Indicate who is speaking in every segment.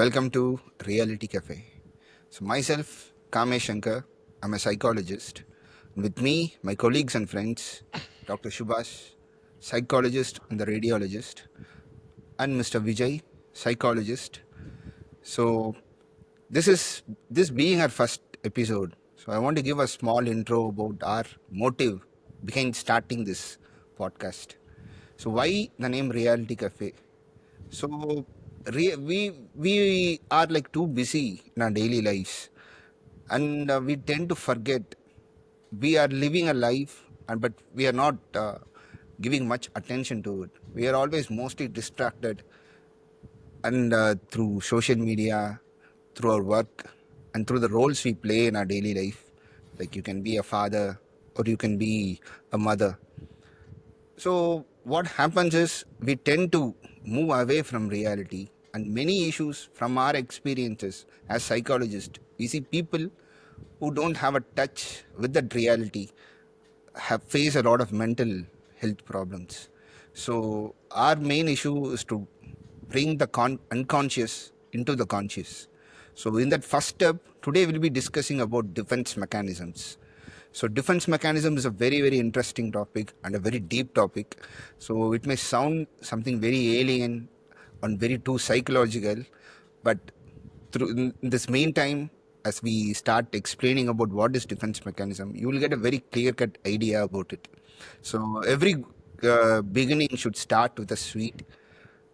Speaker 1: Welcome to Reality Cafe. So, myself, Kamesh Shankar, I'm a psychologist. With me, my colleagues and friends, Dr. Subash, psychologist and the radiologist, and Mr. Vijay, psychologist. So, this being our first episode. So, I want to give a small intro about our motive behind starting this podcast. So, why the name Reality Cafe? So we are like too busy in our daily lives, and we tend to forget we are living a life, and but we are not giving much attention to it. We are always mostly distracted, and through social media, through our work, and through the roles we play in our daily life. Like you can be a father or you can be a mother. So what happens is we tend to move away from reality and many issues from our experiences as psychologists. We see people who don't have a touch with that reality have faced a lot of mental health problems. So our main issue is to bring the unconscious into the conscious. So in that first step, today we'll be discussing about defense mechanisms. So defense mechanism is a very, very interesting topic and a very deep topic. So it may sound something very alien and very too psychological, but through in this meantime, as we start explaining about what is defense mechanism, you will get a very clear cut idea about it. So every beginning should start with a sweet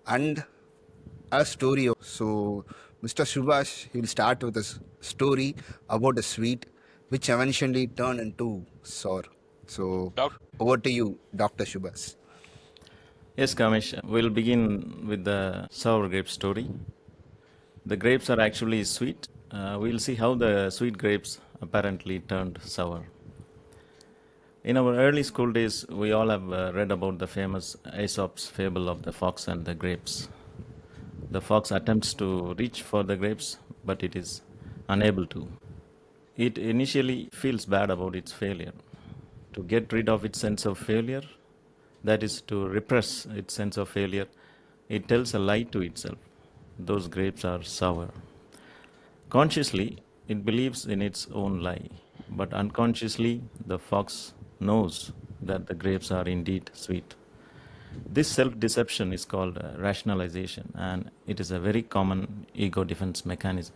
Speaker 1: and a story. So Mr. Subash, he will start with a story about a sweet which eventually turned into sour. So over to you, Dr. Subhash.
Speaker 2: Yes, Kamesh, we'll begin with the sour grape story. The grapes are actually sweet. We'll see how the sweet grapes apparently turned sour. In our early school days, we all have read about the famous Aesop's fable of the fox and the grapes. The fox attempts to reach for the grapes, but it is unable to. It initially feels bad about its failure. To get rid of its sense of failure, that is, to repress its sense of failure, it tells a lie to itself. Those grapes are sour. Consciously, it believes in its own lie, but unconsciously, the fox knows that the grapes are indeed sweet. This self deception is called rationalization, and it is a very common ego defense mechanism.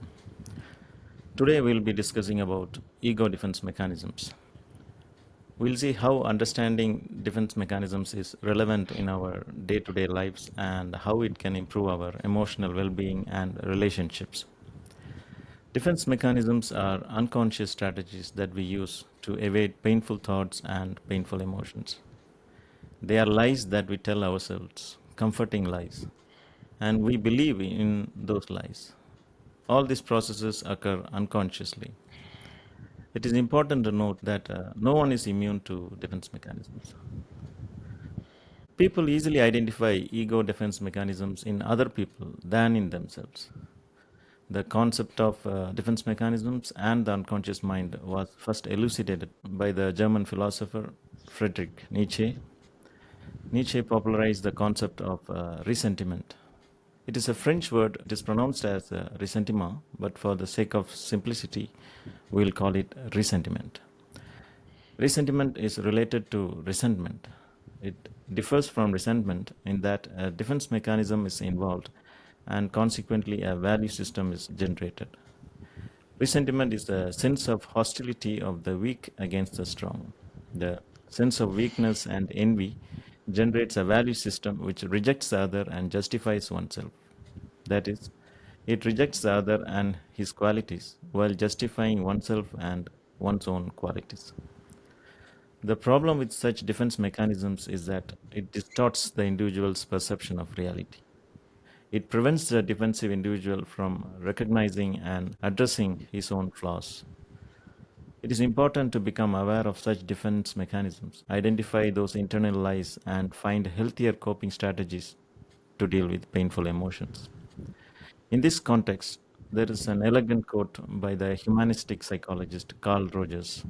Speaker 2: Today, we'll be discussing about ego defense mechanisms. We'll see how understanding defense mechanisms is relevant in our day to day lives and how it can improve our emotional well being and relationships. Defense mechanisms are unconscious strategies that we use to evade painful thoughts and painful emotions. They are lies that we tell ourselves, comforting lies, and we believe in those lies. All these processes occur unconsciously. It is important to note that no one is immune to defense mechanisms. People easily identify ego defense mechanisms in other people than in themselves. The concept of defense mechanisms and the unconscious mind was first elucidated by the German philosopher Friedrich Nietzsche. Nietzsche popularized the concept of ressentiment. It is a French word, it is pronounced as ressentiment, but for the sake of simplicity, we'll call it ressentiment. Resentiment is related to resentment. It differs from resentment in that a defense mechanism is involved and consequently a value system is generated. Resentment is the sense of hostility of the weak against the strong. The sense of weakness and envy generates a value system which rejects the other and justifies oneself. That is, it rejects the other and his qualities while justifying oneself and one's own qualities. The problem with such defense mechanisms is that it distorts the individual's perception of reality. It prevents the defensive individual from recognizing and addressing his own flaws. It is important to become aware of such defense mechanisms, identify those internal lies, and find healthier coping strategies to deal with painful emotions. In this context, there is an elegant quote by the humanistic psychologist Carl Rogers.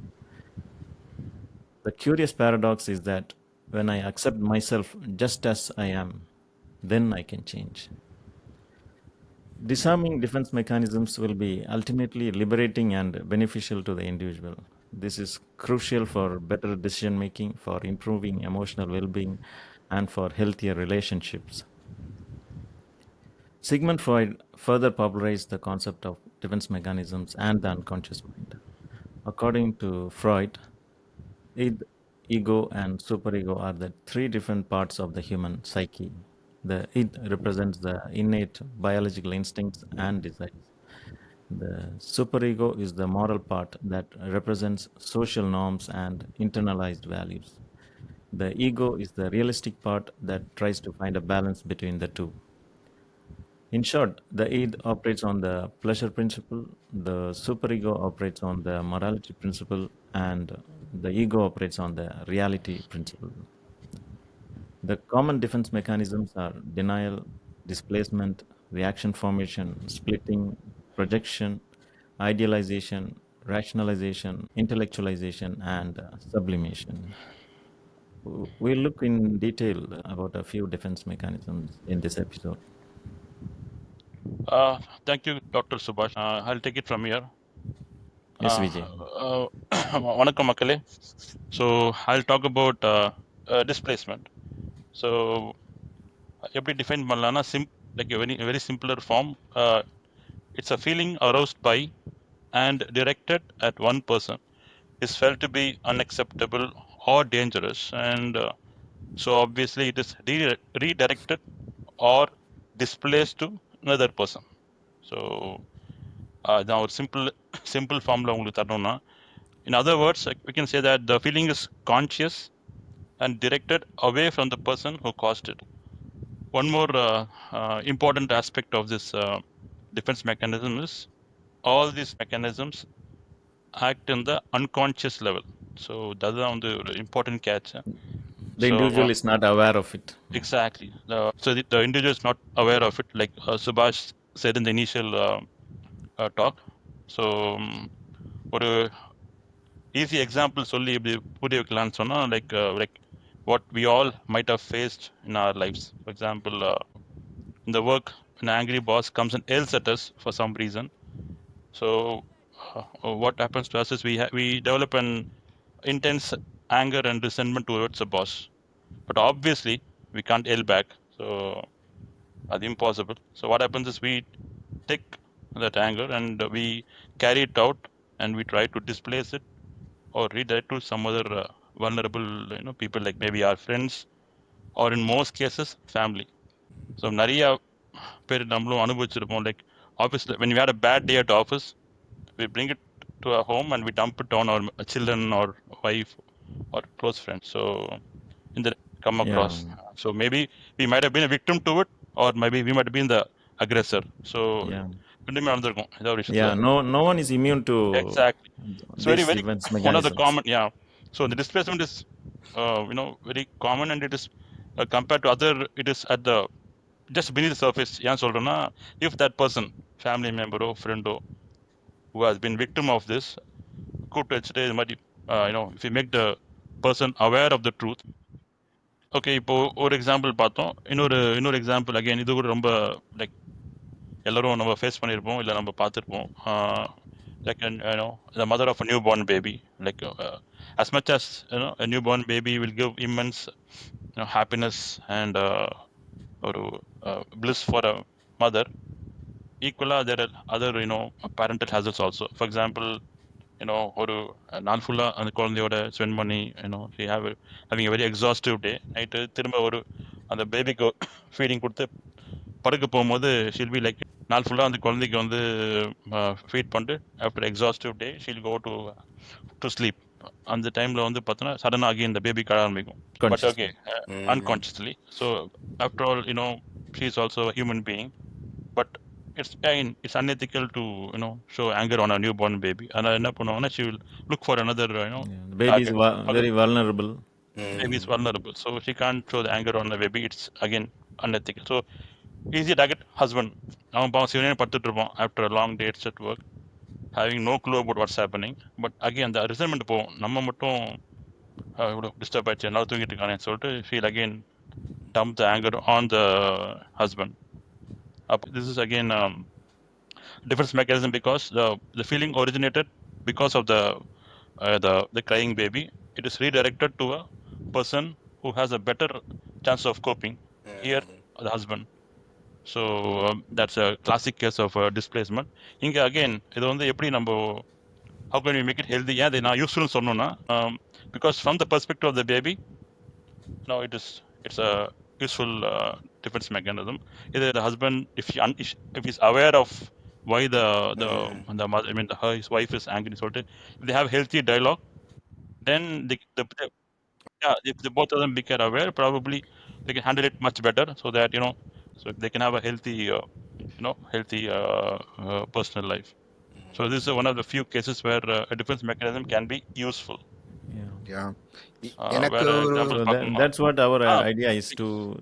Speaker 2: The curious paradox is that when I accept myself just as I am, then I can change. Disarming defense mechanisms will be ultimately liberating and beneficial to the individual. This is crucial for better decision making, for improving emotional well being, and for healthier relationships. Sigmund Freud further popularized the concept of defense mechanisms and the unconscious mind. According to Freud, id, ego, and superego are the three different parts of the human psyche. The id represents the innate biological instincts and desires. The superego is the moral part that represents social norms and internalized values. The ego is the realistic part that tries to find a balance between the two. In short, the id operates on the pleasure principle, the superego operates on the morality principle, and the ego operates on the reality principle. The common defense mechanisms are denial, displacement, reaction formation, splitting, projection, idealization, rationalization, intellectualization, and sublimation. We'll look in detail about a few defense mechanisms in this episode.
Speaker 3: Thank you, Dr. Subash. I'll take it from here.
Speaker 2: Yes,
Speaker 3: Uh,
Speaker 2: Vijay.
Speaker 3: uh, வணக்கம் மக்களே. So I'll talk about displacement. So எப்படி define பண்ணலாம்னா like a very simpler form. It's a feeling aroused by and directed at one person is felt to be unacceptable or dangerous, and so obviously it is redirected or displaced to another person. So நான் ஒரு simple formula உங்களுக்கு தரணும்னா, in other words, like, we can say that the feeling is conscious and directed away from the person who caused it. One more important aspect of this defense mechanism is all these mechanisms act in the unconscious level. So that's the important catch.
Speaker 2: The
Speaker 3: So
Speaker 2: individual is not aware of it. Yeah.
Speaker 3: exactly. So the individual is not aware of it, like Subash said in the initial talk. So ஒரு easy example சொல்லி இப்படி புரிய வைக்கலாம்னு சொன்னா, like what we all might have faced in our lives. For example, in the work, an angry boss comes and yells at us for some reason. So what happens to us is we develop an intense anger and resentment towards the boss, but obviously we can't yell back, so that's impossible. So what happens is we take that anger and we carry it out, and we try to displace it or redirect to some other vulnerable people, like maybe our friends, or in most cases family. So நிறைய பேர் நம்மளும் அனுபவிச்சிருப்போம், like obviously when we had a bad day at office, we bring it to our home and we dump it on our children or wife or close friends. So in the come
Speaker 2: Yeah.
Speaker 3: across, so maybe we might have been a victim to it, or maybe we might have been the aggressor. So
Speaker 2: Yeah.
Speaker 3: ரெண்டுமே நடந்திருக்கும் ஏதாவது ஒரு விஷயத்துல.
Speaker 2: Yeah. No one is immune to
Speaker 3: Exactly. It's very
Speaker 2: these
Speaker 3: very
Speaker 2: defense
Speaker 3: one of the
Speaker 2: mechanisms.
Speaker 3: common, yeah. So the displacement is very common, and it is compared to other, it is at the just beneath the surface. ஏன் சொல்றேன்னா, if that person, family member or friend who has been victim of this, கூப்பிட்டு வச்சுட்டு இது மாதிரி if you make the person aware of the truth. Okay, இப்போ ஒரு example பார்த்தோம். இன்னொரு எக்ஸாம்பிள் அகைன், இது கூட ரொம்ப லைக் எல்லாரும் நம்ம ஃபேஸ் பண்ணியிருப்போம், இல்லை நம்ம பார்த்துருப்போம். Like the mother of a newborn baby, like as much as a newborn baby will give immense happiness and ஒரு bliss for a mother, equally there are other parental hazards also. For example, ஒரு நாள் ஃபுல்லா அந்த குழந்தையோட spend பண்ணி she having a very exhaustive day. Night திரும்ப அந்த பேபிக்கு ஃபீடிங் கொடுத்து படுக்க போகும்போது ஷீல் பி லைக் நாள் ஃபுல்லா அந்த குழந்தைக்கு ஃபீட் பண்ணிட்டு after exhaustive day she'll go to sleep. அந்த டைம்ல பார்த்தோன்னா சடனாக ஆகி இந்த பேபி கழ ஆரம்பிக்கும். But okay,
Speaker 2: Consciously.
Speaker 3: unconsciously. So after all, she is also a human being, but it's unethical to show anger on a newborn baby. And என்ன பண்ணுவாங்கன்னா, she will look for another
Speaker 2: Yeah. The baby is
Speaker 3: target.
Speaker 2: very vulnerable.
Speaker 3: Baby is vulnerable, so she can't show the anger on the baby. It's again unethical. So easy target husband. அவன் பாவம் சிவனே படுத்துட்டு இருப்பான் after a long day at work, having no clue about what's happening. But again அந்த resentment போகும். நம்ம மட்டும் இவ்வளோ டிஸ்டர்ப் ஆயிடுச்சு, என்னால் தூங்கிட்டு இருக்கானேன்னு சொல்லிட்டு feel again dump the anger on the husband. This is again defense mechanism because the feeling originated because of the crying baby. It is redirected to a person who has a better chance of coping. Here, the husband. So that's a classic case of displacement. இங்க again இது வந்து எப்படி நம்ம how can we make it healthy? ஏன் இதை நான் யூஸ்ஃபுல்னு சொன்னோம்னா because from the perspective of the baby, no, it's a useful defense mechanism. Either the husband, if he's aware of why the mother, I mean his wife is angry, so if they have healthy dialogue, then yeah, if the both of them become aware, probably they can handle it much better. So that so they can have a healthy, healthy personal life. So this is one of the few cases where a defense mechanism can be useful.
Speaker 2: Yeah.
Speaker 1: Yeah
Speaker 3: Where
Speaker 1: எனக்கு ஒரு
Speaker 3: examples
Speaker 2: So
Speaker 3: பார்க்கணுமா?
Speaker 2: that's what our
Speaker 3: Ah,
Speaker 2: idea is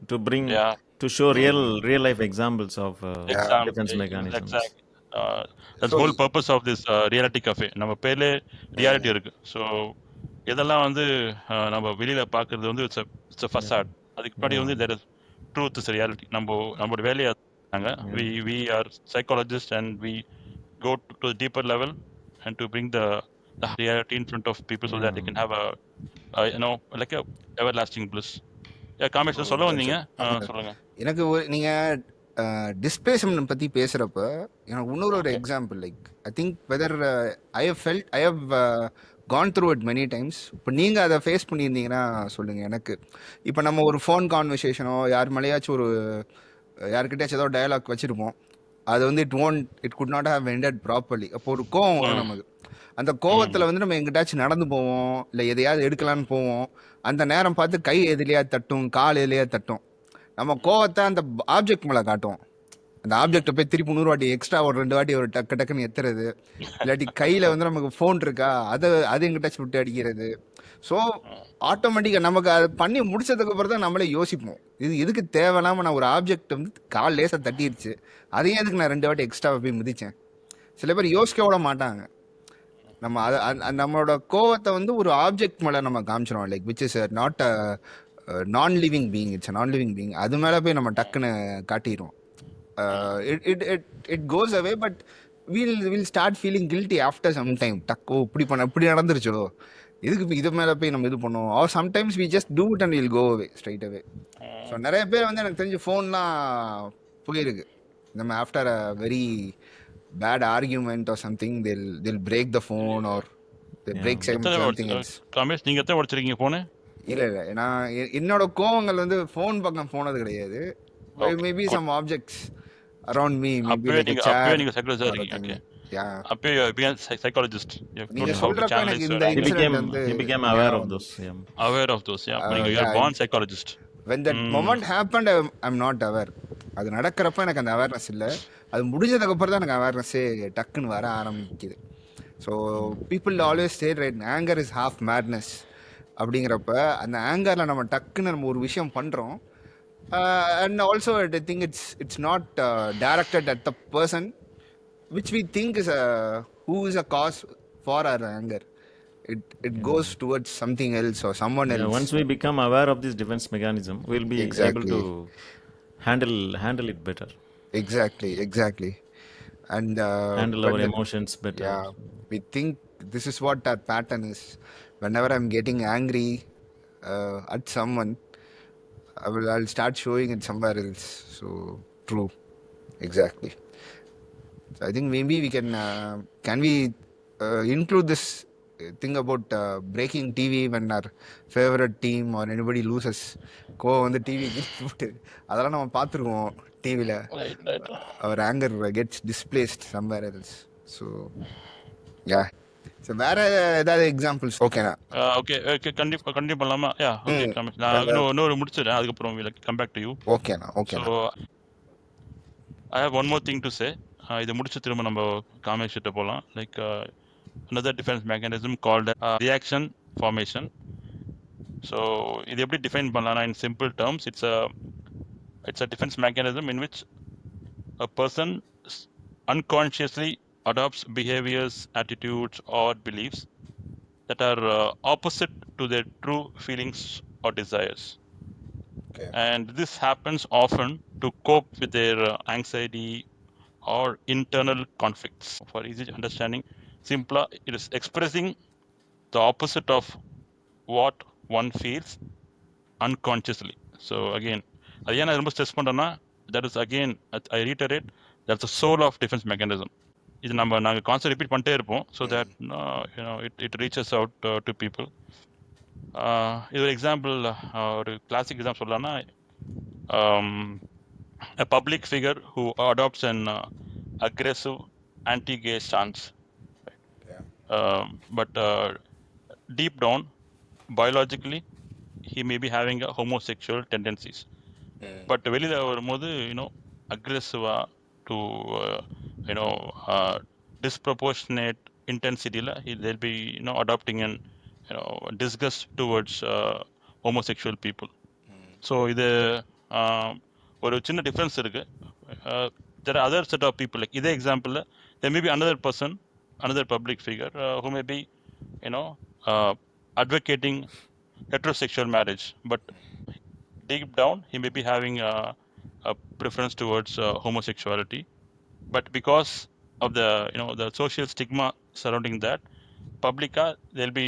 Speaker 2: to bring
Speaker 3: yeah,
Speaker 2: to show real life examples of
Speaker 1: yeah
Speaker 2: defense mechanisms.
Speaker 3: exactly. That's
Speaker 1: so
Speaker 3: the whole purpose of this reality cafe. நம்ம பேர்ல reality இருக்கு. So இதெல்லாம் வந்து நம்ம வெளியில பார்க்கறது வந்து இட்ஸ் அ
Speaker 2: Yeah.
Speaker 3: ஃபசாட். அதுக்கு முன்னாடி
Speaker 2: Yeah.
Speaker 3: வந்து there is truth is reality. நம்மளோட வேலையை நாங்க
Speaker 2: Yeah.
Speaker 3: we are psychologists and we go to the deeper level and to bring the reality in front of people so that
Speaker 2: Yeah.
Speaker 3: they can have like a everlasting bliss. Kamesh சொல்ல
Speaker 1: that's
Speaker 3: வந்தீங்க.
Speaker 1: It.
Speaker 3: சொல்லுங்க.
Speaker 1: எனக்கு நீங்கள் displacement பற்றி பேசுகிறப்ப எனக்கு இன்னொரு ஒரு
Speaker 3: Okay.
Speaker 1: Example like I think whether I have gone through it many times. இப்போ நீங்கள் அதை ஃபேஸ் பண்ணியிருந்தீங்கன்னா சொல்லுங்கள் எனக்கு. இப்போ நம்ம ஒரு ஃபோன் கான்வர்சேஷனோ யார் மேலேயாச்சும் ஒரு யாருக்கிட்டேயாச்சும் ஏதோ டயலாக் வச்சுருப்போம். அது வந்து it could not have ended properly. அப்போ ஒரு கோவம் வரும் நமக்கு. அந்த கோவத்தில் வந்து நம்ம எங்கிட்டாச்சும் நடந்து போவோம், இல்லை எதையாவது எடுக்கலான்னு போவோம். அந்த நேரம் பார்த்து கை எதுலையா தட்டும், கால் எதுலையா தட்டும். நம்ம கோவத்தை அந்த ஆப்ஜெக்ட் மேலே காட்டுவோம். அந்த ஆப்ஜெக்டை போய் திருப்பி 100 வாட்டி எக்ஸ்ட்ரா ஒரு 2 வாட்டி ஒரு டக்குன்னு எத்துறது. இல்லாட்டி கையில் வந்து நமக்கு ஃபோன் இருக்கா அது எங்கிட்டாச்சும் விட்டு அடிக்கிறது. ஸோ ஆட்டோமேட்டிக்காக நமக்கு அது பண்ணி முடிச்சதுக்கு அப்புறம் தான் நம்மளே யோசிப்போம், இது எதுக்கு தேவையில்லாமல் நான் ஒரு ஆப்ஜெக்ட் வந்து கால் லேசாக தட்டிடுச்சு, அதையும் எதுக்கு நான் 2 வாட்டி எக்ஸ்ட்ராவை போய் மிதித்தேன். சில பேர் யோசிக்க விட மாட்டாங்க. நம்ம நம்மளோட கோவத்தை வந்து ஒரு ஆப்ஜெக்ட் மேலே நம்ம காமிச்சிடும், like which is not a non living being, it's non living being. அது மேலே போய் நம்ம டக்குன்னு காட்டிடுவோம். It goes away, but we'll start feeling guilty after some time. டக்கோ இப்படி நடந்துருச்சோ, இதுக்கு இது மேலே போய் நம்ம இது பண்ணுவோம். Or sometimes we just do it and we'll go away straight away. So நிறைய பேர் வந்து எனக்கு தெரிஞ்சு ஃபோன்லாம் போயிருக்கு. நம்ம after a very bad argument or something, they'll break the phone or they break something else.
Speaker 3: Kamesh நீங்க எத்தனை உடைச்சிருக்கீங்க போனு?
Speaker 1: இல்லை நான் என்னோட கோவங்கள் வந்து ஃபோன் பக்கம் போனது கிடையாது. Maybe some objects around me, maybe like a chair
Speaker 3: நீங்க சைக்காலஜிஸ்ட்
Speaker 1: or a
Speaker 3: இருக்கீங்க.
Speaker 1: thing.
Speaker 3: ஓகே.
Speaker 1: Yeah.
Speaker 3: அப்பவே சைக்காலஜிஸ்ட்.
Speaker 1: நீங்க சொல்றப்ப எனக்கு இந்த
Speaker 2: He
Speaker 1: இன்சிடென்ட்
Speaker 2: became
Speaker 1: வந்து
Speaker 2: he became aware of those. Yeah.
Speaker 3: aware of those. Yeah. நீங்க you are
Speaker 1: yeah,
Speaker 3: born psychologist.
Speaker 1: when that moment happened, I'm not aware. அது நடக்கிறப்ப எனக்கு அந்த அவேர்னஸ் இல்லை. அது முடிஞ்சதுக்கு அப்புறம் தான் எனக்கு அவேர்னஸே டக்குன்னு வர ஆரம்பிக்குது. So people always say right, anger is half madness அப்படிங்கிறப்ப அந்த ஆங்கரில் நம்ம டக்குன்னு நம்ம ஒரு விஷயம் பண்ணுறோம். And also I think it's not directed at the person which we think is who is a cause for our anger. It goes towards something else or someone
Speaker 2: Yeah,
Speaker 1: else.
Speaker 2: once we become aware of this defense mechanism, we'll be able
Speaker 1: Exactly.
Speaker 2: to handle it better.
Speaker 1: Exactly. And
Speaker 2: Handle
Speaker 1: but
Speaker 2: our emotions better.
Speaker 1: yeah, we think this is what our pattern is. Whenever I'm getting angry at someone, I'll start showing it somewhere else. So true. Exactly. So I think maybe we can we include this thing about breaking TV when our favorite team or anybody loses. வந்து TV போட்டு அதெல்லாம் நம்ம பார்த்துருக்கோம் டிவியில். Our anchor gets displaced somewhere else. So yeah, so வேற ஏதாவது examples? ஓகேண்ணா.
Speaker 3: Okay கண்டிப்பா பண்ணலாமா? Yeah okay Kamesh. நான் இன்னொரு முடிச்சிடுறேன், அதுக்கப்புறம் we'll come back to you.
Speaker 1: ஓகேண்ணா.
Speaker 3: So I have one more thing to say. இதை முடிச்சு திரும்ப நம்ம காமேஷ் கிட்ட போகலாம். Like another defense mechanism called reaction formation. So இது எப்படி டிஃபைன் பண்ணலாம்னா, in simple terms, it's a defense mechanism in which a person unconsciously adopts behaviors, attitudes, or beliefs that are opposite to their true feelings or desires.
Speaker 1: Okay.
Speaker 3: And this happens often to cope with their anxiety, or internal conflicts. For easy understanding, simpler, it is expressing the opposite of what one feels unconsciously. So again, அது ஏன் நான் ரொம்ப stress பண்ணுறேன்னா, that is again, I reiterate, that's the soul of defense mechanism. இது நாங்கள் concept repeat பண்ணிட்டே இருப்போம், so that it reaches out to people. இது ஒரு எக்ஸாம்பிள், ஒரு கிளாசிக் எக்ஸாம்பிள் சொல்லலாம்னா, a public figure who adopts an aggressive anti-gay stance, but deep down, biologically, he may be having a homosexual tendencies. But வெளியில் வரும்போது அக்ரெசிவாக to disproportionate intensity-ல they'll be adopting an disgust towards homosexual people. ஸோ இது ஒரு சின்ன difference இருக்கு. There are other set of people, like இதே எக்ஸாம்பிளில் there may be another person, another public figure who may be advocating heterosexual marriage, but deep down he may be having a preference towards homosexuality. But because of the social stigma surrounding that, publica they'll be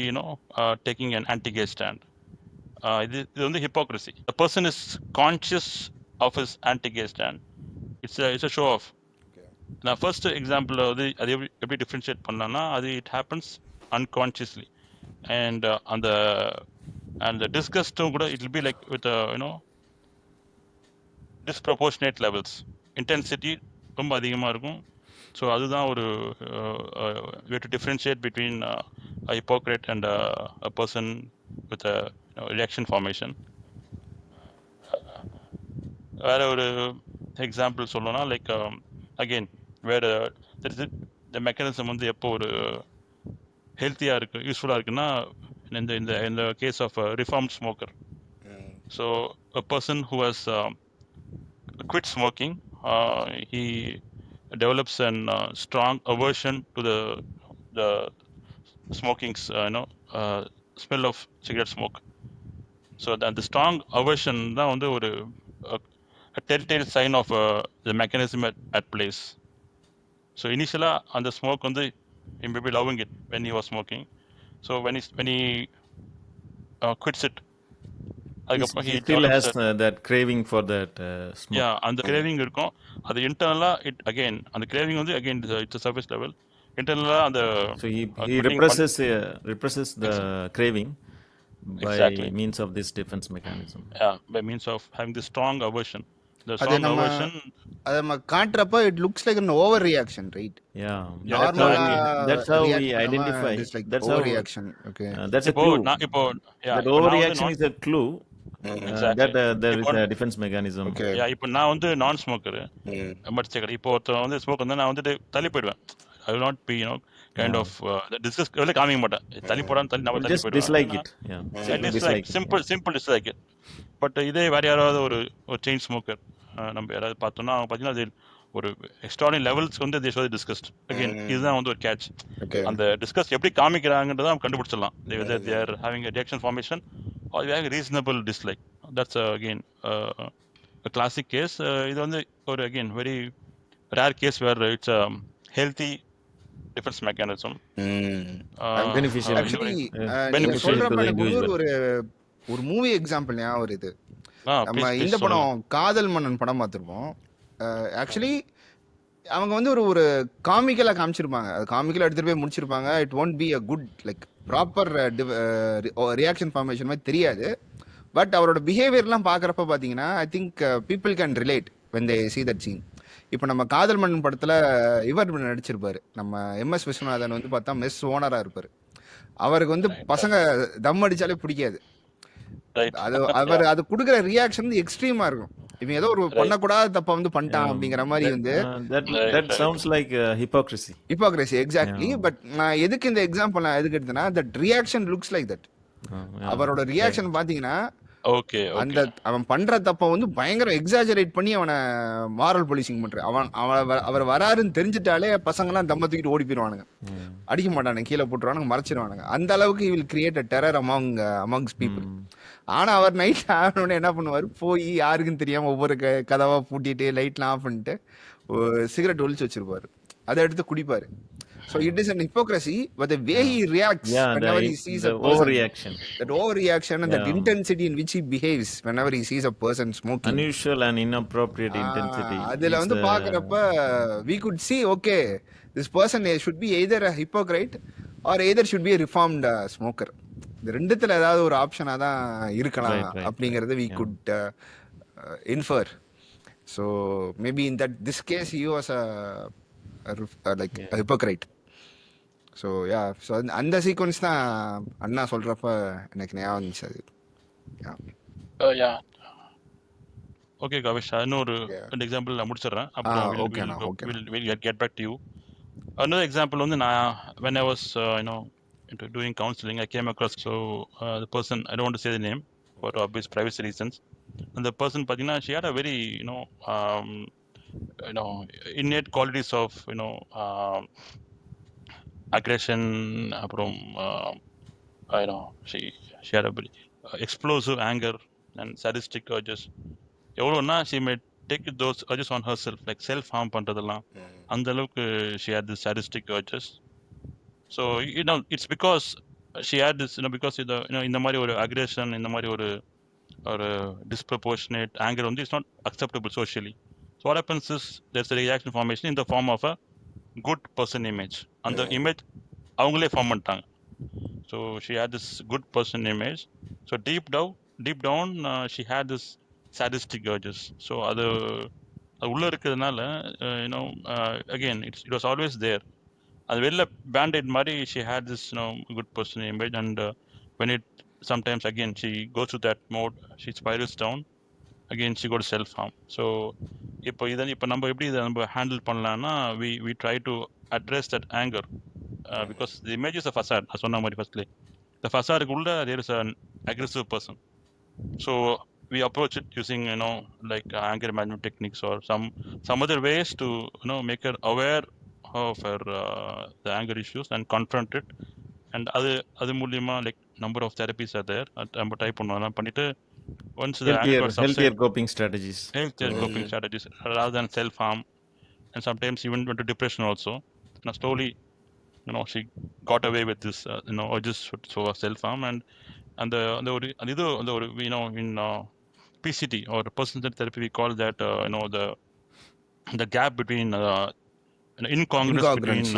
Speaker 3: taking an anti-gay stand. இது வந்து hypocrisy. The person is conscious of his anti-gay stand. It's a show off. நான் first example வந்து அது எப்படி differentiate பண்ணலாம்னா, அது it happens unconsciously. And அந்த டிஸ்கஸ்டும் கூட it will be like with disproportionate levels, intensity ரொம்ப அதிகமாக இருக்கும். ஸோ அதுதான் ஒரு way to differentiate between a hypocrite and a person with a reaction formation. வேற ஒரு எக்ஸாம்பிள் சொல்லணும்னா, லைக் அகெயின் வேற இந்த மெக்கானிசம் வந்து எப்போ ஒரு ஹெல்த்தியாக இருக்கு, யூஸ்ஃபுல்லாக இருக்குன்னா, இந்த case of reformed smoker. So a person who has quit smoking, he develops an strong aversion to the smoking's smell of cigarette smoke. So the strong aversion தான் வந்து ஒரு telltale sign of the mechanism at place. So initially on the smoke வந்து he may be loving it when he was smoking. So when he quits it, அதுக்கப்புறம்
Speaker 2: he still has that craving for that smoke.
Speaker 3: அந்த craving இருக்கும். அது இன்டர்னலா again அந்த craving வந்து again it's surface level. இன்டர்னலா அந்த
Speaker 2: So he represses the craving by means of this defense mechanism.
Speaker 3: By means of having the strong aversion. The
Speaker 1: அது
Speaker 3: strong aversion.
Speaker 1: அது நம்ம காட்டுறப்ப it looks like an overreaction, right?
Speaker 2: Yeah.
Speaker 1: That's
Speaker 2: how we identify.
Speaker 1: That's overreaction. Okay.
Speaker 2: That's a clue. That overreaction is a clue. That there is a defense mechanism.
Speaker 1: Okay.
Speaker 3: இப்போ நான் வந்து நான் smoker, but இப்போ ஒருத்தர் வந்து smoke வந்து நான் வந்துட்டு தள்ளி போயிடுவேன். I will not be kind of discuss வெளில காமிக்க மாட்டேன். தள்ளி போடான்னு தள்ளி நம்ம தள்ளி போயிடுவேன்.
Speaker 2: Dislike it.
Speaker 3: Dislike, simple dislike it. But இதே வேற யாராவது ஒரு செயின் ஸ்மோக்கர் நம்ம யாராவது பார்த்தோம்னா பார்த்தீங்கன்னா அது ஒரு எக்ஸ்ட்ராடினரி லெவல்ஸ் வந்து they show the disgust. Again இதுதான் வந்து ஒரு கேட்ச். அந்த டிஸ்கஸ் எப்படி காமிக்கிறாங்கன்றதை நம்ம கண்டுபிடிச்சிடலாம். Whether they are having a reaction formation or they have a reasonable dislike. That's again a classic case. இது வந்து ஒரு again very rare case where it's a healthy defense mechanism.
Speaker 2: Beneficial.
Speaker 1: Actually நீங்க சொல்றப்ப எனக்கு ஒரு மூவி எக்ஸாம்பிள் ஞாபகம் வருது. நம்ம இந்த படம் காதல் மன்னன் படம் பார்த்துருப்போம். ஆக்சுவலி அவங்க வந்து ஒரு காமிக்கலாக காமிச்சிருப்பாங்க. அது காமிக்கலாக எடுத்துகிட்டு போய் முடிச்சிருப்பாங்க. It won't be a good like proper reaction formation மாதிரி தெரியாது. பட் அவரோட பிஹேவியர்லாம் பார்க்குறப்ப பார்த்தீங்கன்னா I think people can relate when they see that scene. இப்போ நம்ம காதல் மன்னன் படத்தில் இவர் நடிச்சிருப்பாரு, நம்ம எம்எஸ் விஸ்வநாதன் வந்து பார்த்தா மெஸ் ஓனராக இருப்பார். அவருக்கு வந்து பசங்க தம் அடித்தாலே பிடிக்காது. அவர் அது கொடுக்குற ரியாக்ஷன் வந்து எக்ஸ்ட்ரீமா இருக்கும். இவன் ஏதோ ஒரு பண்ணக்கூடாத தப்ப வந்து பண்ணிட்டான் அப்படிங்கிற மாதிரி வந்து
Speaker 2: that sounds like hypocrisy.
Speaker 1: Exactly. But நான் எதுக்கு இந்த எக்ஸாம்பிள் நான் எதுக்கு எடுத்தேன்னா, that reaction looks like that. அவரோட ரியாக்ஷன் பாத்தீங்கன்னா அந்த அவன் பண்ற தப்ப வந்து பயங்கர எக்ஸாஜரேட் பண்ணி அவனை மாரல் போலீசிங் பண்ற. அவர் வராருன்னு தெரிஞ்சிட்டாலே பசங்க எல்லாம் தம்ம தூக்கிட்டு ஓடி போயிடுவானுங்க, அடிக்க மாட்டானுங்க, கீழே போட்டுருவானுங்க, மறைச்சிருவானுங்க. அந்த அளவுக்கு he will create a terror amongst people. ஆனா அவர் நைட் ஆகணும்னு என்ன பண்ணுவாரு, போய் யாருக்குன்னு தெரியாம ஒவ்வொரு கதவா பூட்டிட்டு லைட்லாம் ஆஃப் பண்ணிட்டு சிகரெட் ஒழிச்சு வச்சிருப்பாரு, அதை எடுத்து குடிப்பாரு. So it is an hypocrisy, but the way
Speaker 2: Yeah.
Speaker 1: he reacts
Speaker 2: Yeah,
Speaker 1: whenever he sees
Speaker 2: the
Speaker 1: a person,
Speaker 2: overreaction.
Speaker 1: that overreaction and that
Speaker 2: Yeah.
Speaker 1: intensity in which he behaves whenever he sees a person smoking,
Speaker 2: Unusual and inappropriate intensity
Speaker 1: அதில்
Speaker 2: is
Speaker 1: வந்து
Speaker 2: the.
Speaker 1: பார்க்குறப்ப we could see, okay, this person should be either a hypocrite or either should be a reformed smoker. இந்த ரெண்டுத்தில் ஏதாவது ஒரு ஆப்ஷனாக தான் இருக்கலாம்
Speaker 2: Right, right, right.
Speaker 1: அப்படிங்கிறத we
Speaker 2: Yeah.
Speaker 1: could infer. So maybe in that this case he was like
Speaker 2: Yeah.
Speaker 1: a hypocrite. So yeah, so அந்த sequence தான் அண்ணா சொல்கிறப்ப எனக்கு ஞாபகம் வந்துச்சு அது.
Speaker 3: Yeah. Okay, Kamesh, இன்னொரு
Speaker 1: Yeah.
Speaker 3: எக்ஸாம்பிள் நான் முடிச்சிடுறேன், அப்புறம்
Speaker 1: ஓகேண்ணா, ஓகேண்ணா.
Speaker 3: we'll get back to you. Another example வந்து நான் when I was into doing counseling, I came across the person, I don't want to say the name for obvious privacy reasons. And the person பார்த்தீங்கன்னா, she had a very um, innate qualities of aggression, அப்புறம் she had a very explosive anger and sadistic urges. எவ்வளோன்னா she may take those urges on herself, like self harm பண்றதெல்லாம் அந்த அளவுக்கு she had this sadistic urges. So it's because she had this because இந்த மாதிரி ஒரு aggression, இந்த மாதிரி ஒரு disproportionate anger வந்து is not acceptable socially. So what happens is there's a reaction formation in the form of a good person image. அந்த image அவங்களே form பண்ணிட்டாங்க. So she had this good person image. So deep down she had this sadistic urges. So அது உள்ள இருக்கிறதுனால again it was always there. அது வெளில பேண்டேட் மாதிரி she had this good person image, and when it sometimes again she goes to that mode, she spirals down, again she goes self harm. So இப்போ நம்ம எப்படி இதை நம்ம ஹேண்டில் பண்ணலாம்னா we try to address that anger, because the image is a facade. நான் சொன்ன மாதிரி ஃபர்ஸ்ட்லே the facade உள்ள there is an aggressive person. So we approach it using like anger management techniques or some other ways to make her aware of her the anger issues and confront it. And அது மூலியமா like number of therapies are there, நம்ம type பண்ணுவோம் பண்ணிட்டு once the anger got
Speaker 2: Healthier
Speaker 3: subsided,
Speaker 2: coping strategies.
Speaker 3: healthier coping strategies rather than self harm, and sometimes even went to depression also. Now slowly she got away with this urges for self harm. And அந்த ஒரு அது இது அந்த ஒரு in PCT or person-centered therapy, we call that the gap between incongruous between
Speaker 1: Incongruence,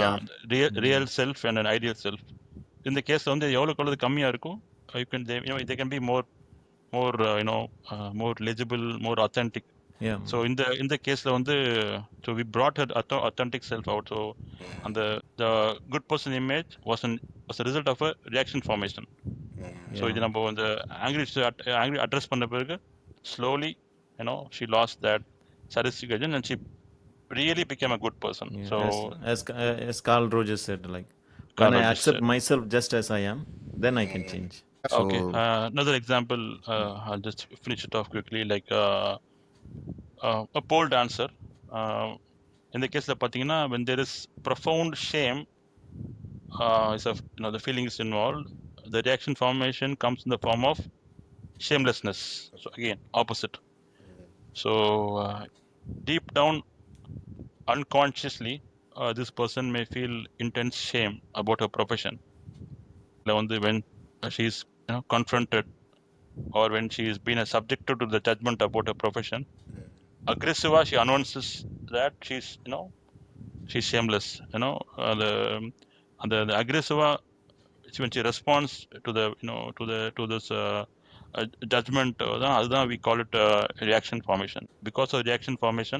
Speaker 1: yeah.
Speaker 3: real self and an ideal self. இந்த கேஸ்ல வந்து எவ்வளவு கம்மியா இருக்கும், you can they can be more more legible, more authentic.
Speaker 2: Yeah.
Speaker 3: So in the கேஸ்ல வந்து so we brought her authentic self out. So and the good person image was a result of a reaction formation. So இது நம்ம வந்து angry address பண்ண பிறகு slowly she lost that sadistic agent and she really became a good person.
Speaker 2: Yeah.
Speaker 3: So
Speaker 2: As Carl Rogers said, like, when
Speaker 3: Carl
Speaker 2: I
Speaker 3: just
Speaker 2: accept
Speaker 3: said.
Speaker 2: myself just as I am, then I can change.
Speaker 3: Okay,
Speaker 1: So
Speaker 3: another example, I'll just finish it off quickly, like a pole dancer. In the case of பார்த்தீங்கன்னா, when there is profound shame, is of the feelings involved, the reaction formation comes in the form of shamelessness. So again, opposite. So deep down, unconsciously, this person may feel intense shame about her profession. When she is confronted, or when she is being subjected to the judgment about her profession, aggressive, she announces that she's shameless. The aggressive, when she responds to the to this judgment, அதுதான் we call it reaction formation. Because of reaction formation,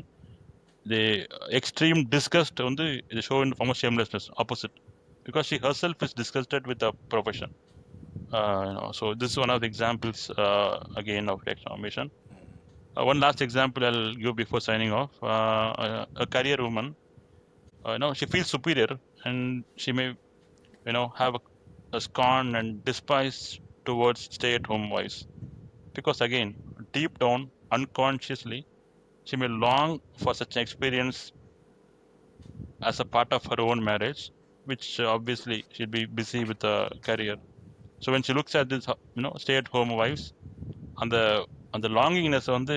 Speaker 3: the extreme disgust வந்து இது show in the form of shamelessness, opposite, because she herself is disgusted with the profession. So this is one of the examples again of reaction formation. One last example I'll give before signing off. A career woman, she feels superior, and she may have a scorn and despise towards stay-at-home wives, because again, deep down, unconsciously, she may long for such an experience as a part of her own marriage, which obviously she'll be busy with the career. So when she looks at this stay-at-home wives, அந்த longingness வந்து